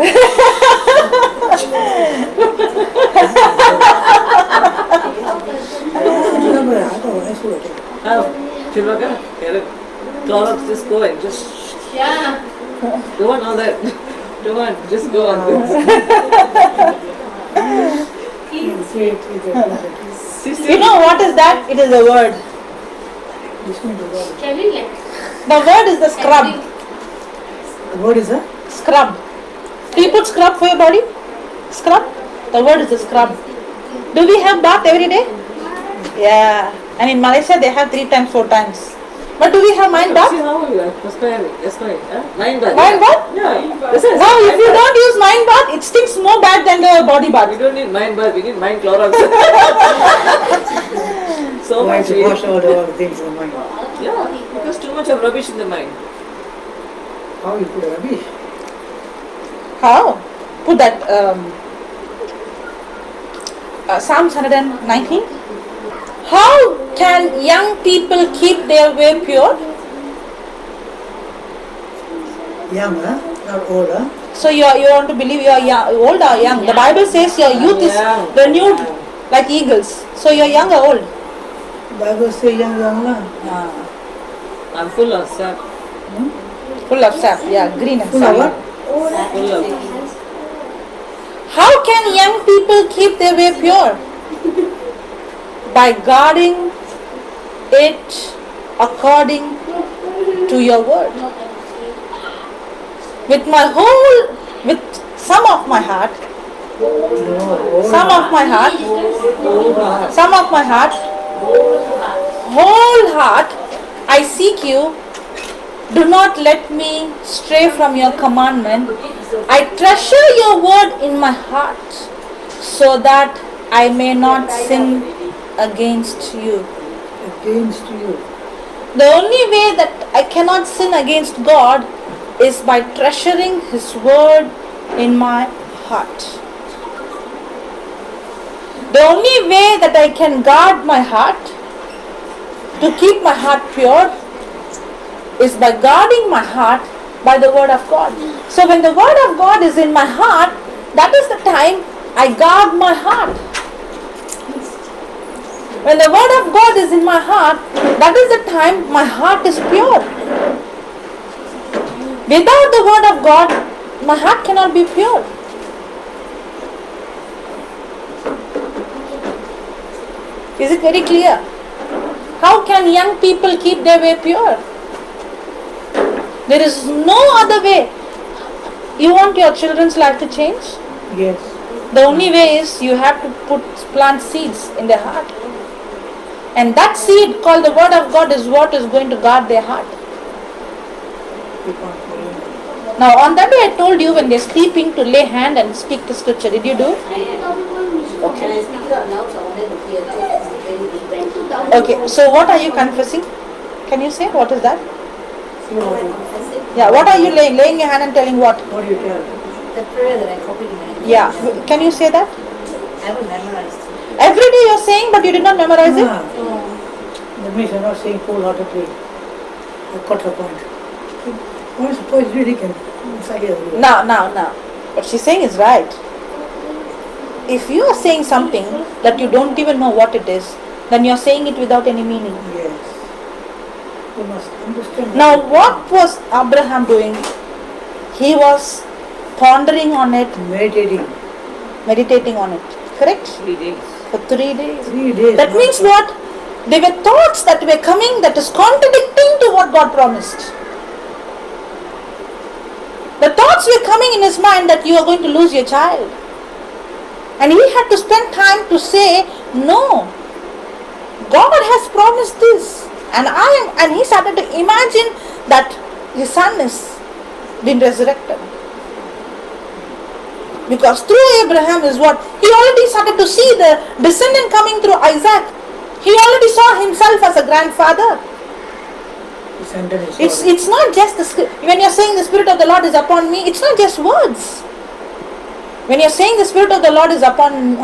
Chilvaka, Clorox dispo and just don't want all that. Don't want, just go on this. You know what is that? It is a word. The word is the scrub. What is that? Scrub. Do you put scrub for your body? Scrub? The word is the scrub. Do we have bath every day? Yeah. And in Malaysia they have 3 times, 4 times. But do we have mind bath? See how you are perspiring. That's right. Mind bath. Mind bath? Yeah. This is Now if you don't use mind bath, it stinks more bad than the body We bath. don't need mind bath, we need mind Clorox. So Why much. to wash all the things in the mind? Yeah, because too much of rubbish in the mind. How you put rubbish? How? Put that Psalms 119. How can young people keep their way pure? Young, huh? Not old, huh? So you want to believe you are young, old or young? The Bible says your youth is Young. renewed like eagles. So you are young or old? Bible say young, lah. I'm full of sap. Full of sap. Yeah, green and Full of sap. what? Full of. How can young people keep their way pure? By guarding it according to your word. With some of my heart, whole heart, I seek you. Do not let me stray from your commandment. I treasure your word in my heart so that I may not sin against you. Against you. The only way that I cannot sin against God is by treasuring His word in my heart. The only way that I can guard my heart, to keep my heart pure, is by guarding my heart by the word of God. So when the word of God is in my heart, that is the time I guard my heart. When the word of God is in my heart, that is the time my heart is pure. Without the word of God, my heart cannot be pure. Is it very clear? How can young people keep their way pure? There is no other way. You want your children's life to change? Yes. The only way is you have to plant seeds in their heart. And that seed called the word of God is what is going to guard their heart. Keep on praying. Now on that day I told you when they're sleeping to lay hand and speak the scripture. Did you do? Okay. Okay, so what are you confessing? Can you say what is that? See what you, Yeah, what are you laying? Laying your hand and telling what? what do you tell? The prayer that I copied in my Yeah, can you say that? I haven't memorized. Every day you're saying but you did not memorize it? That means you're not saying wholeheartedly. A quarter point. Once the point really can say it. Now. What she's saying is right. If you are saying something that you don't even know what it is, then you're saying it without any meaning. Yes. You must understand. Now, what was Abraham doing? He was pondering on it, meditating on it. Correct? 3 days. For 3 days. 3 days. That means what? There were thoughts that were coming that is contradicting to what God promised. The thoughts were coming in his mind that you are going to lose your child. And he had to spend time to say, no, God has promised this. And he started to imagine that his son is been resurrected. Because through Abraham is what? He already started to see the descendant coming through Isaac. He already saw himself as a grandfather. It's not just when you're saying the Spirit of the Lord is upon me, it's not just words. When you're saying the Spirit of the Lord is upon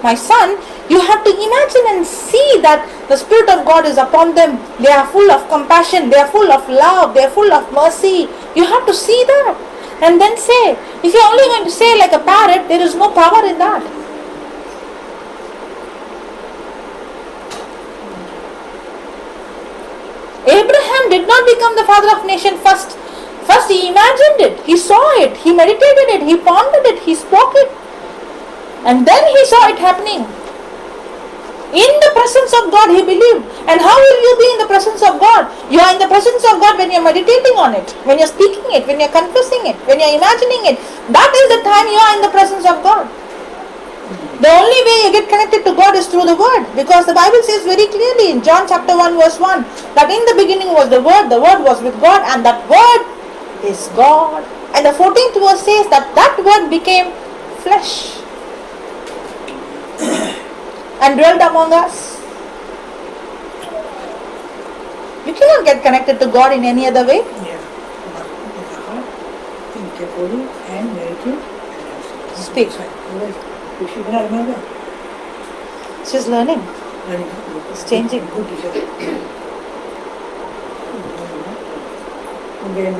my son, you have to imagine and see that the Spirit of God is upon them. They are full of compassion, they are full of love, they are full of mercy. You have to see that. And then say, if you're only going to say like a parrot, there is no power in that. Abraham did not become the father of nation first. First he imagined it, he saw it, he meditated it, he pondered it, he spoke it. And then he saw it happening. In the presence of God he believed. And how will you be in the presence of God? You are in the presence of God when you are meditating on it, when you are speaking it, when you are confessing it, when you are imagining it. That is the time you are in the presence of God. The only way you get connected to God is through the Word, because the Bible says very clearly in John chapter 1 verse 1 that in the beginning was the Word was with God, and that Word is God. And the 14th verse says that Word became flesh and dwelt among us. You cannot get connected to God in any other way. Yeah. With the heart, think carefully and meditate and Speak. Otherwise, you should not remember. She's learning. Learning. It's changing. Good teacher. Okay,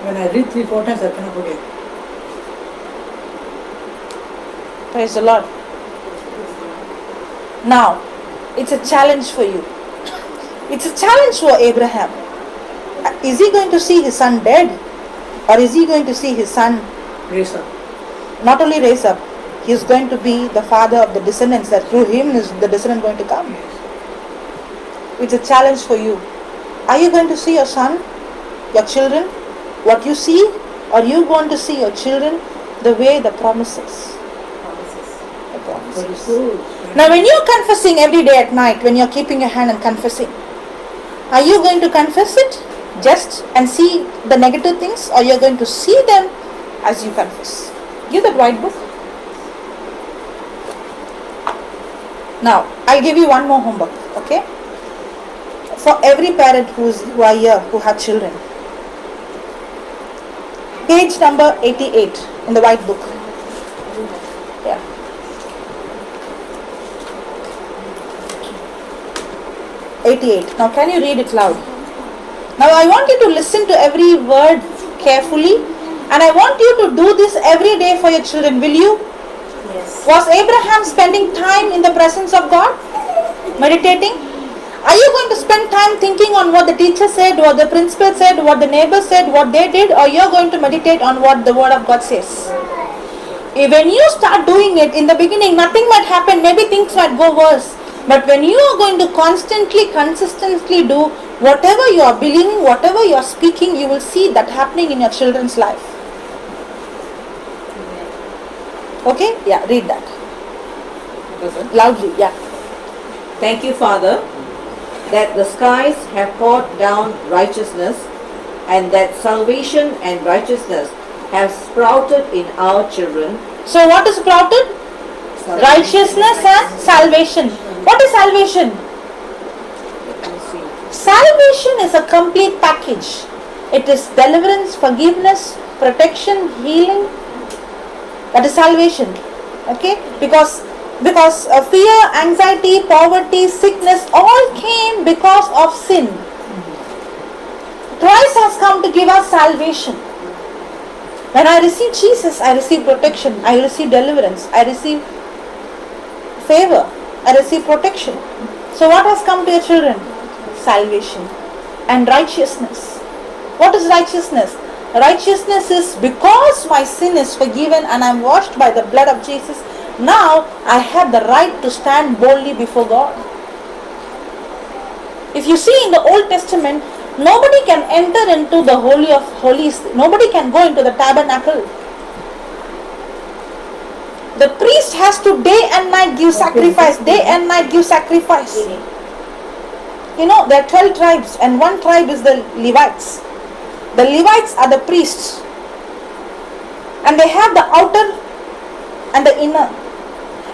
when I read 3-4 times, I cannot forget. Praise the Lord. Now, it's a challenge for you. It's a challenge for Abraham. Is he going to see his son dead? Or is he going to see his son Raise up. not only raise up, he is going to be the father of the descendants, that through him is the descendant going to come. It's a challenge for you. Are you going to see your son, your children, what you see? Or are you going to see your children the way the promises? The promises. Now when you're confessing every day at night, when you're keeping your hand and confessing, are you going to confess it just and see the negative things, or you're going to see them as you confess? Give that white book. Now, I'll give you one more homework, okay? For every parent who are here, who have children. Page number 88 in the white book. Yeah. '88. Now, can you read it loud? Now, I want you to listen to every word carefully, and I want you to do this every day for your children. Will you? Yes. Was Abraham spending time in the presence of God? Meditating? Are you going to spend time thinking on what the teacher said, what the principal said, what the neighbor said, what they did, or you're going to meditate on what the word of God says? When you start doing it, in the beginning nothing might happen, maybe things might go worse. But when you are going to consistently do whatever you are believing, whatever you are speaking, you will see that happening in your children's life. Okay? Yeah, read that. Loudly, yeah. Thank you, Father, that the skies have poured down righteousness, and that salvation and righteousness have sprouted in our children. So what is sprouted? Righteousness and salvation. What is salvation? Let me see. Salvation is a complete package. It is deliverance, forgiveness, protection, healing. That is salvation. Okay? Because fear, anxiety, poverty, sickness all came because of sin. Christ has come to give us salvation. When I receive Jesus, I receive protection, I receive deliverance, I receive favor, I receive protection. So what has come to your children? Salvation. and righteousness. What is righteousness? Righteousness is because my sin is forgiven and I'm washed by the blood of Jesus. Now I have the right to stand boldly before God. If you see in the Old Testament, nobody can enter into the Holy of Holies. Nobody can go into the tabernacle. The priest has to day and night give sacrifice. Day and night give sacrifice. You know, there are 12 tribes and one tribe is the Levites. The Levites are the priests. And they have the outer and the inner.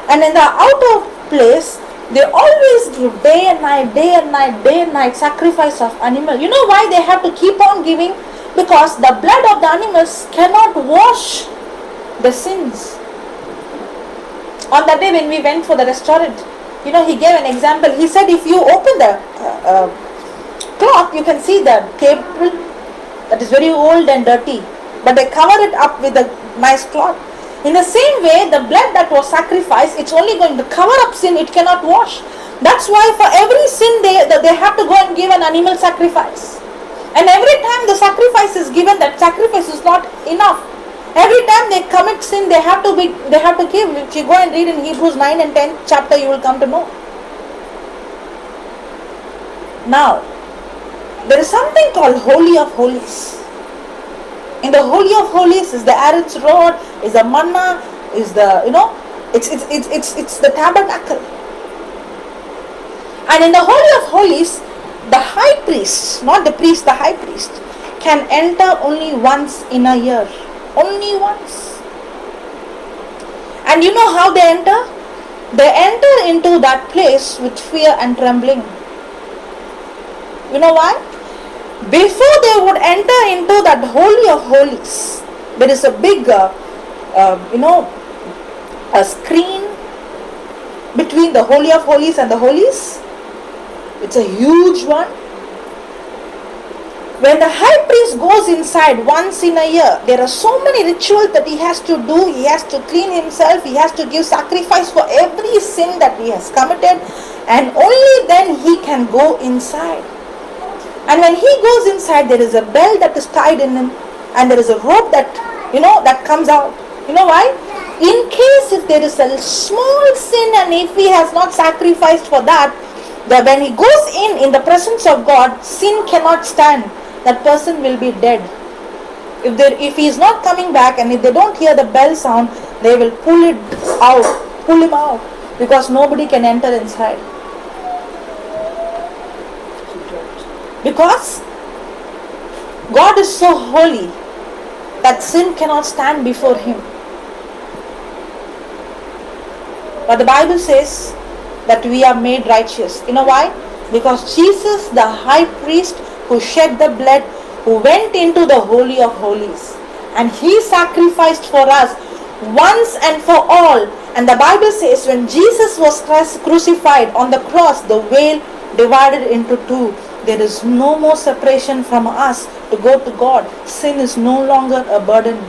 And in the outer place, they always give day and night, day and night, day and night sacrifice of animal. You know why they have to keep on giving? Because the blood of the animals cannot wash the sins. On that day when we went for the restaurant, you know, he gave an example. He said if you open the cloth, you can see the table that is very old and dirty. But they cover it up with a nice cloth. In the same way, the blood that was sacrificed, it's only going to cover up sin, it cannot wash. That's why for every sin they have to go and give an animal sacrifice. And every time the sacrifice is given, that sacrifice is not enough. Every time they commit sin, they have to give. If you go and read in Hebrews 9 and 10 chapter, you will come to know. Now, there is something called Holy of Holies. In the Holy of Holies is the Aaron's rod, is the manna, is the, you know, it's the tabernacle. And in the Holy of Holies, the high priest, not the priest, the high priest, can enter only once in a year. Only once. And you know how they enter? They enter into that place with fear and trembling. You know why? Before they would enter into that Holy of Holies, there is a big, a screen between the Holy of Holies and the Holies. It's a huge one. When the high priest goes inside once in a year, there are so many rituals that he has to do. He has to clean himself. He has to give sacrifice for every sin that he has committed. And only then he can go inside. And when he goes inside, there is a bell that is tied in him, and there is a rope that, that comes out. You know why? In case if there is a small sin and if he has not sacrificed for that, when he goes in the presence of God, sin cannot stand. That person will be dead. If he is not coming back and if they don't hear the bell sound, they will pull him out, because nobody can enter inside. Because God is so holy that sin cannot stand before him. But the Bible says that we are made righteous. You know why? Because Jesus, the high priest who shed the blood, who went into the Holy of Holies, and he sacrificed for us once and for all. And the Bible says when Jesus was crucified on the cross, the veil divided into two. There is no more separation from us to go to God. Sin is no longer a burden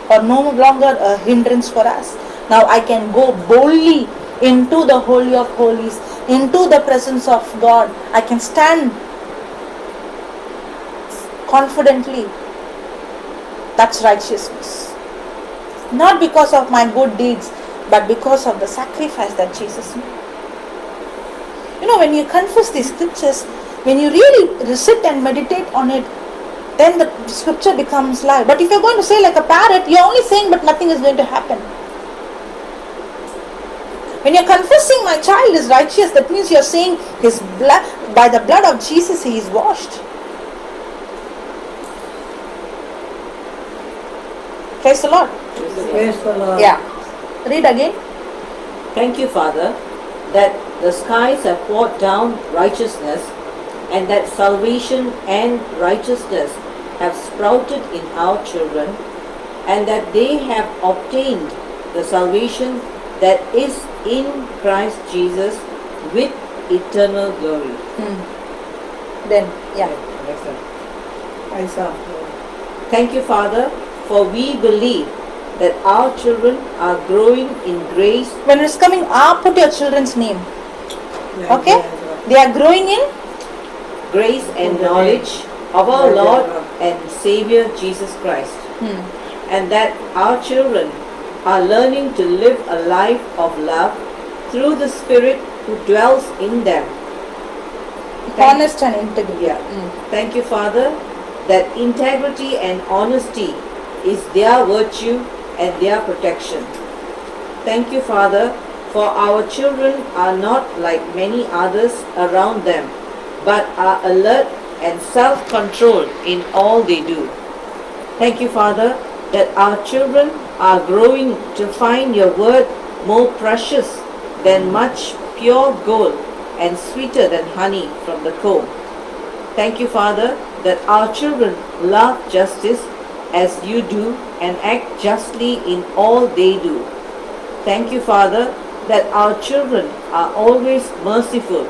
or no longer a hindrance for us. Now I can go boldly into the Holy of Holies, into the presence of God. I can stand confidently. That's righteousness. Not because of my good deeds, but because of the sacrifice that Jesus made. When you confess these scriptures, when you really sit and meditate on it, then the scripture becomes live. But if you're going to say like a parrot, you're only saying but nothing is going to happen. When you're confessing my child is righteous, that means you're saying his blood, by the blood of Jesus he is washed. Praise the Lord. Praise the Lord. Yeah. Read again. Thank you, Father, that the skies have poured down righteousness, and that salvation and righteousness have sprouted in our children, and that they have obtained the salvation that is in Christ Jesus with eternal glory. Then, yeah. I saw. Thank you, Father, for we believe that our children are growing in grace. When it's coming, put your children's name. Okay? They are growing in grace and knowledge of our Lord and Savior Jesus Christ. And that our children are learning to live a life of love through the Spirit who dwells in them. Honest and integrity. Yeah. Thank you, Father, that integrity and honesty is their virtue and their protection. Thank you, Father, for our children are not like many others around them, but are alert and self-controlled in all they do. Thank you, Father, that our children are growing to find your word more precious than much pure gold and sweeter than honey from the comb. Thank you, Father, that our children love justice as you do and act justly in all they do. Thank you, Father, that our children are always merciful,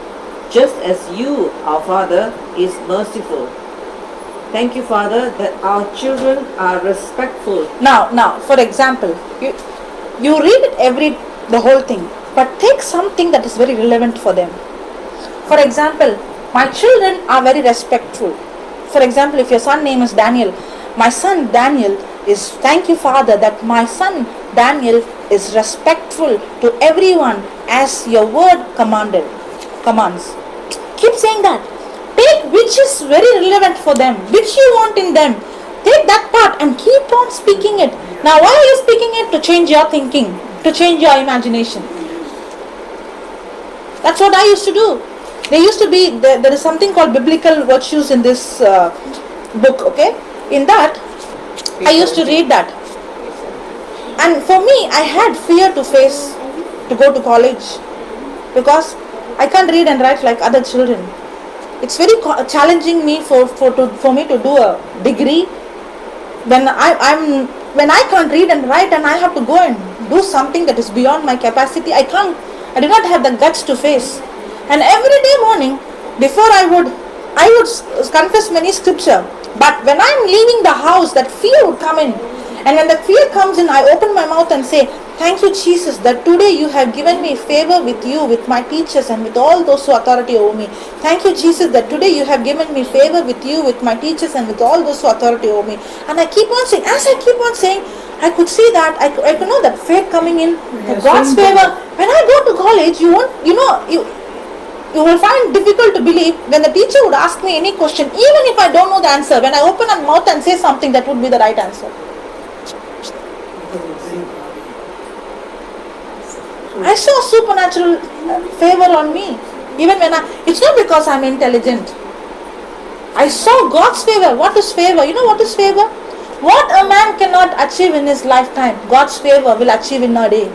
just as you, our Father, is merciful. Thank you, Father, that our children are respectful. Now, for example, you read it the whole thing, but take something that is very relevant for them. For example, my children are very respectful. For example, if your son name is Daniel, my son Daniel is, thank you, Father, that my son Daniel is respectful to everyone as your word commands. Keep saying that. Take which is very relevant for them, which you want in them. Take that part and keep on speaking it. Now, why are you speaking it? To change your thinking, to change your imagination. That's what I used to do. There is something called biblical virtues in this book, okay? In that, I used to read that. And for me, I had fear to go to college, because I can't read and write like other children. It's very challenging me for me to do a degree when I can't read and write, and I have to go and do something that is beyond my capacity. I do not have the guts to face. And every day morning, before I would confess many scripture. But when I'm leaving the house, that fear would come in. And when that fear comes in, I open my mouth and say, thank you, Jesus, that today you have given me favor with you, with my teachers, and with all those who authority over me. Thank you, Jesus, that today you have given me favor with you, with my teachers, and with all those who authority over me. And I keep on saying, as I keep on saying, I could see that, I could know that faith coming in, God's favor. When I go to college, you will find difficult to believe when the teacher would ask me any question, even if I don't know the answer, when I open my mouth and say something, that would be the right answer. I saw supernatural favor on me. Even when it's not because I'm intelligent. I saw God's favor. What is favor? You know what is favor? What a man cannot achieve in his lifetime, God's favor will achieve in a day.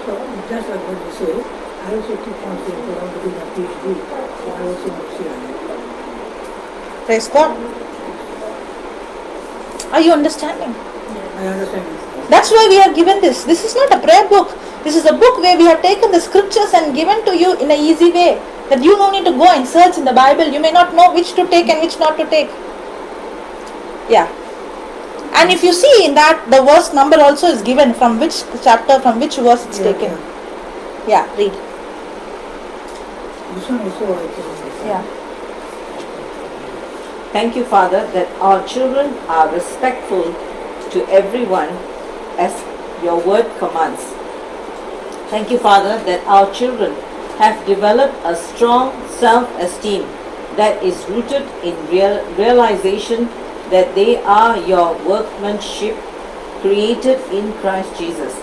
So just like what you say, I also keep on saying I want to do my PhD. So I also want to say Praise God. Are you understanding? I understand this. That's why we are given this. This is not a prayer book. This is a book where we have taken the scriptures and given to you in an easy way. That you don't need to go and search in the Bible. You may not know which to take and which not to take. Yeah. And if you see in that, the verse number also is given from which chapter, from which verse it's taken. Yeah, read. This one also I can understand. Yeah. Thank you, Father, that our children are respectful to everyone as your word commands. Thank you, Father, that our children have developed a strong self-esteem that is rooted in realization that they are your workmanship created in Christ Jesus.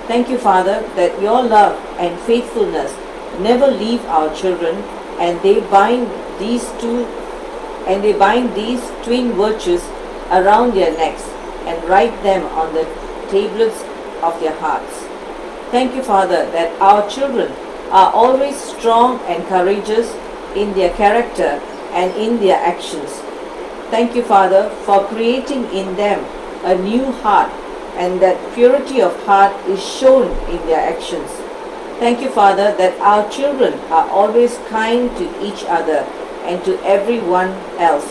Thank you, Father, that your love and faithfulness never leave our children, and they bind these twin virtues around their necks and write them on the tablets of their hearts. Thank you, Father, that our children are always strong and courageous in their character and in their actions. Thank you, Father, for creating in them a new heart, and that purity of heart is shown in their actions. Thank you, Father, that our children are always kind to each other and to everyone else.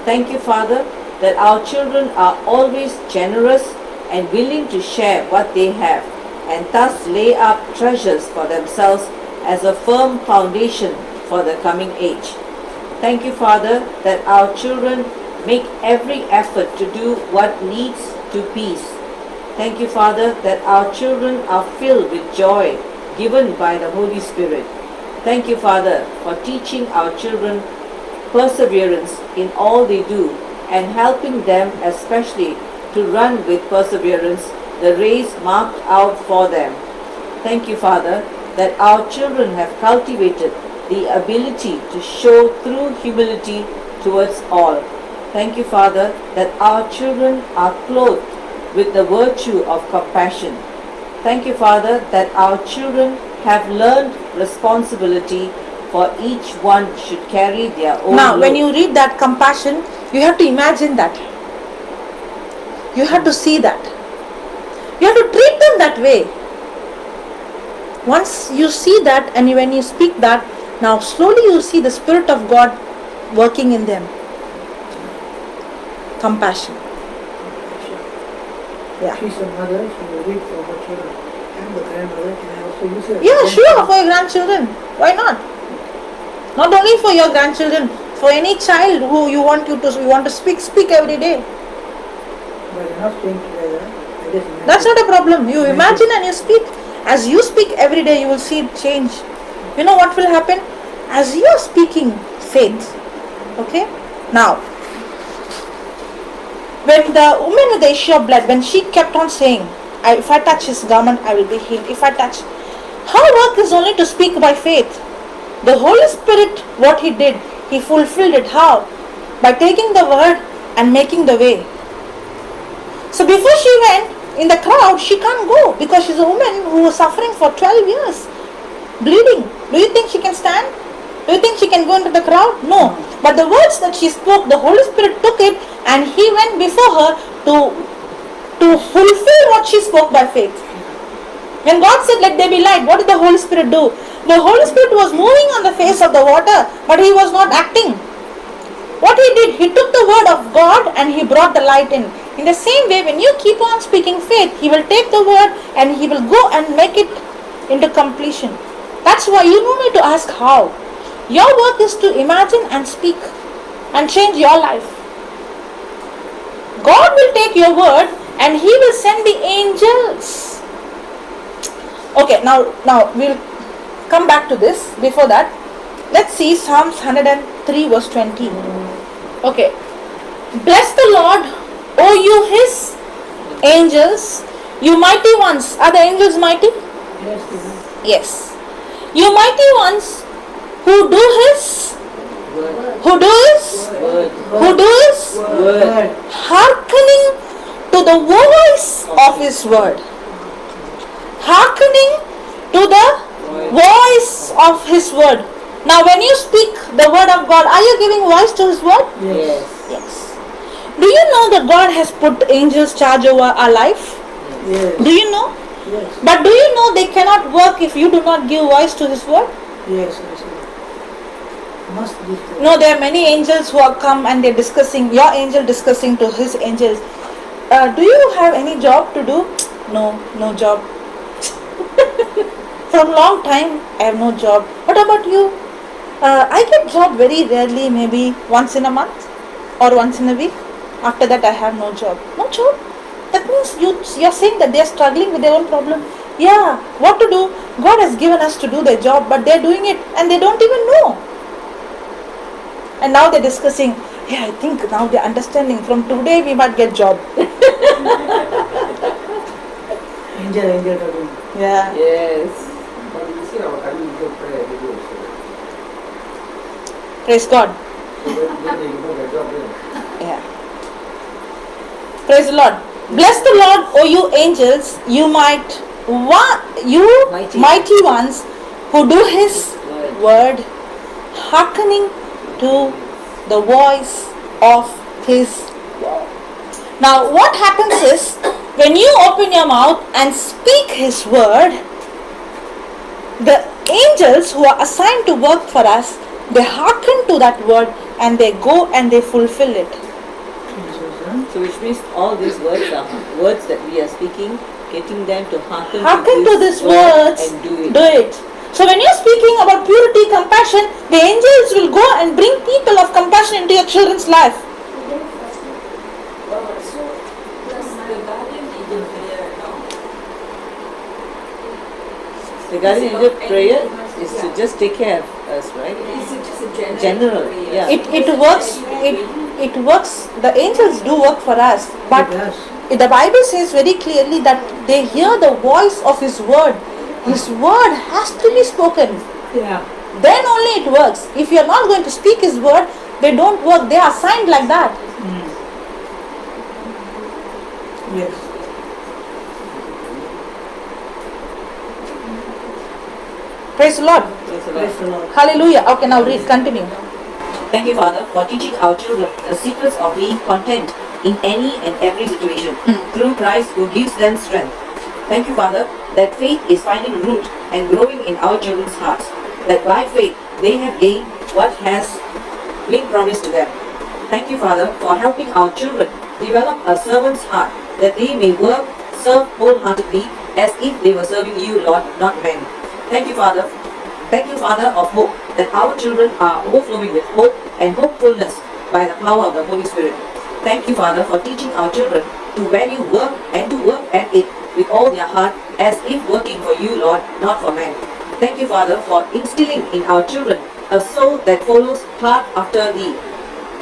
Thank you, Father, that our children are always generous and willing to share what they have, and thus lay up treasures for themselves as a firm foundation for the coming age. Thank you, Father, that our children make every effort to do what leads to peace. Thank you, Father, that our children are filled with joy given by the Holy Spirit. Thank you, Father, for teaching our children perseverance in all they do and helping them especially to run with perseverance the race marked out for them. Thank you, Father, that our children have cultivated the ability to show true humility towards all. Thank you, Father, that our children are clothed with the virtue of compassion. Thank you, Father, that our children have learned responsibility, for each one should carry their own Now, load. when you read that compassion, you have to imagine that. You have to see that. You have to treat them that way. Once you see that and when you speak that, now slowly you see the Spirit of God working in them. Compassion. Yeah. She's a mother, she will read for her children. I'm the grandmother, can I also use it? Yeah, sure, for your grandchildren. Why not? Not only for your grandchildren, for any child who you want to speak every day. But you're not staying together. I just imagine. That's not a problem. You imagine and you speak. As you speak every day, you will see it change. You know what will happen? As you are speaking faith. Okay? Now, when the woman with the issue of blood, when she kept on saying, if I touch his garment, I will be healed. If I touch. Her work is only to speak by faith. The Holy Spirit, what he did, he fulfilled it. How? By taking the word and making the way. So before she went in the crowd, she can't go because she's a woman who was suffering for 12 years, bleeding. Do you think she can stand? Do you think she can go into the crowd? No. But the words that she spoke, the Holy Spirit took it and he went before her to fulfill what she spoke by faith. When God said, let there be light, what did the Holy Spirit do? The Holy Spirit was moving on the face of the water, but he was not acting. What he did, he took the word of God and he brought the light in. In the same way, when you keep on speaking faith, he will take the word and he will go and make it into completion. That's why you don't need to ask how. Your work is to imagine and speak and change your life. God will take your word and he will send the angels. Okay, now we'll come back to this. Before that, let's see Psalms 103 verse 20. Okay. Bless the Lord, O you his angels, you mighty ones. Are the angels mighty? Yes, dear. Yes. You mighty ones who do his Word. Word. hearkening to the voice of his word. Hearkening to the voice of his word. Now when you speak the word of God, are you giving voice to his word? Yes. Yes. Do you know that God has put angels charge over our life? Yes. Do you know? Yes. But do you know they cannot work if you do not give voice to his word? Yes. Must be there. No, there are many angels who are come and they're discussing, your angel discussing to his angels. Do you have any job to do? No job. From long time, I have no job. What about you? I get job very rarely, maybe once in a month or once in a week. After that, I have no job. No job. That means you're saying that they're struggling with their own problem. Yeah, what to do? God has given us to do their job, but they're doing it and they don't even know. And now they're discussing, I think now they're understanding. From today we might get job. Angel talking. Yeah. Yes. But you see our family is a prayer every day. Praise God. So when they do their job, then Yeah. Praise the Lord. Bless the Lord, O you angels, you mighty ones who do his word, hearkening to the voice of his word. Now what happens is, when you open your mouth and speak his word, the angels who are assigned to work for us, they hearken to that word and they go and they fulfill it. So which means all these words are words that we are speaking, getting them to hearken To this words, and do it. do it. So when you're speaking about purity, compassion, the angels will go and bring people of compassion into your children's life. So, plus the guardian angel prayer now. The guardian angel prayer is to just take care of us, right? Is it just a General, prayer? yeah. It works. The angels do work for us, but It does. the Bible says very clearly that they hear the voice of His word. His word has to be spoken. Yeah. Then only it works. If you are not going to speak His word, they don't work. They are assigned like that. Yes. Praise the Lord. Praise the Lord. Praise the Lord. Hallelujah. Okay, now read. Continue. Thank you, Father, for teaching our children the secrets of being content in any and every situation through Christ who gives them strength. Thank you, Father, that faith is finding root and growing in our children's hearts, that by faith they have gained what has been promised to them. Thank you, Father, for helping our children develop a servant's heart, that they may serve wholeheartedly as if they were serving you, Lord, not men. Thank you, Father. Thank you, Father of hope, that our children are overflowing with hope and hopefulness by the power of the Holy Spirit. Thank you, Father, for teaching our children to value work and to work at it with all their heart as if working for you, Lord, not for men. Thank you, Father, for instilling in our children a soul that follows hard after thee.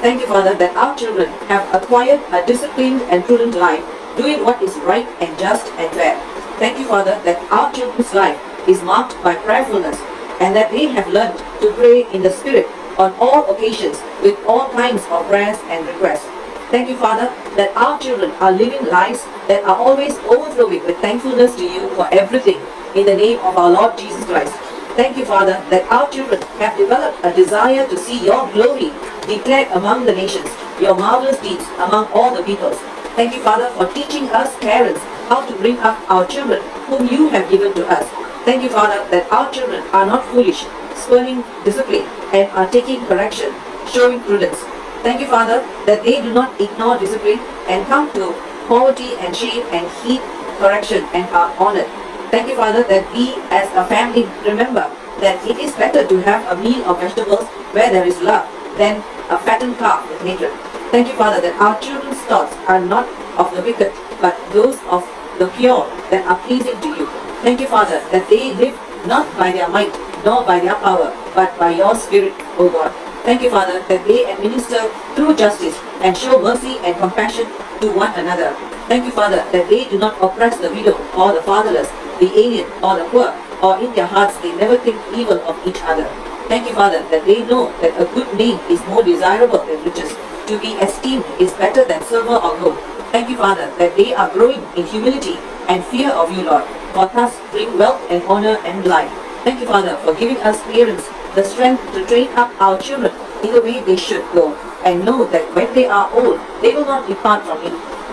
Thank you, Father, that our children have acquired a disciplined and prudent life, doing what is right and just and fair. Thank you, Father, that our children's life is marked by prayerfulness, and that they have learned to pray in the Spirit on all occasions with all kinds of prayers and requests. Thank you, Father, that our children are living lives that are always overflowing with thankfulness to you for everything in the name of our Lord Jesus Christ. Thank you, Father, that our children have developed a desire to see your glory declared among the nations, your marvelous deeds among all the peoples. Thank you, Father, for teaching us parents how to bring up our children whom you have given to us. Thank you, Father, that our children are not foolish, spurning discipline, and are taking correction, showing prudence. Thank you, Father, that they do not ignore discipline and come to poverty and shame and heed correction and are honored. Thank you, Father, that we as a family remember that it is better to have a meal of vegetables where there is love than a fattened calf with hatred. Thank you, Father, that our children's thoughts are not of the wicked, but those of the pure that are pleasing to you. Thank you, Father, that they live not by their might, nor by their power, but by your Spirit, O God. Thank you, Father, that they administer true justice and show mercy and compassion to one another. Thank you, Father, that they do not oppress the widow or the fatherless, the alien or the poor, or in their hearts they never think evil of each other. Thank you, Father, that they know that a good name is more desirable than riches. To be esteemed is better than silver or gold. Thank you, Father, that they are growing in humility and fear of you, Lord, for thus bring wealth and honor and life. Thank you, Father, for giving us parents the strength to train up our children in the way they should go, and know that when they are old, they will not depart from you.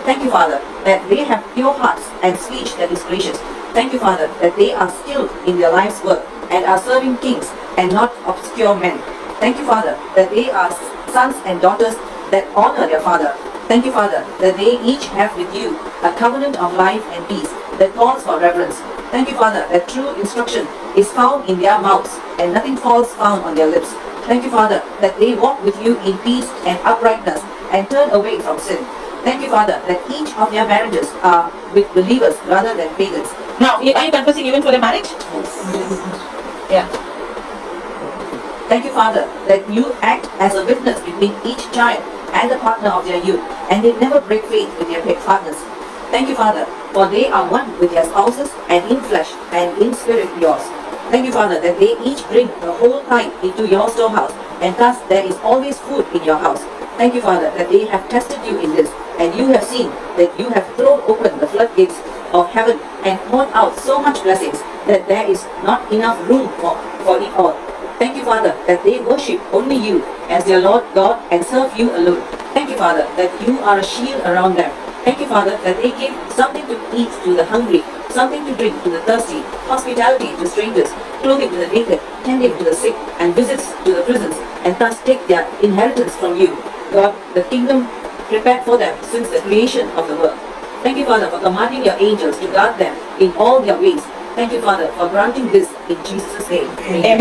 Thank you, Father, that they have pure hearts and speech that is gracious. Thank you, Father, that they are skilled in their life's work and are serving kings and not obscure men. Thank you, Father, that they are sons and daughters that honor their father. Thank you, Father, that they each have with you a covenant of life and peace that calls for reverence. Thank you, Father, that true instruction is found in their mouths and nothing false found on their lips. Thank you, Father, that they walk with you in peace and uprightness and turn away from sin. Thank you, Father, that each of their marriages are with believers rather than pagans. Now, are you confessing even for their marriage? Yeah. Thank you, Father, that you act as a witness between each child and the partner of their youth, and they never break faith with their partners. Thank you, Father, for they are one with their spouses and in flesh and in spirit yours. Thank you, Father, that they each bring the whole tithe into your storehouse, and thus there is always food in your house. Thank you, Father, that they have tested you in this, and you have seen that you have thrown open the floodgates of heaven and poured out so much blessings that there is not enough room for it all. Thank you, Father, that they worship only you as their Lord God and serve you alone. Thank you, Father, that you are a shield around them. Thank you, Father, that they give something to eat to the hungry, something to drink to the thirsty, hospitality to strangers, clothing to the naked, tending to the sick, and visits to the prisons, and thus take their inheritance from you, God, the kingdom prepared for them since the creation of the world. Thank you, Father, for commanding your angels to guard them in all their ways, Thank you, Father, for granting this in Jesus' name. Amen.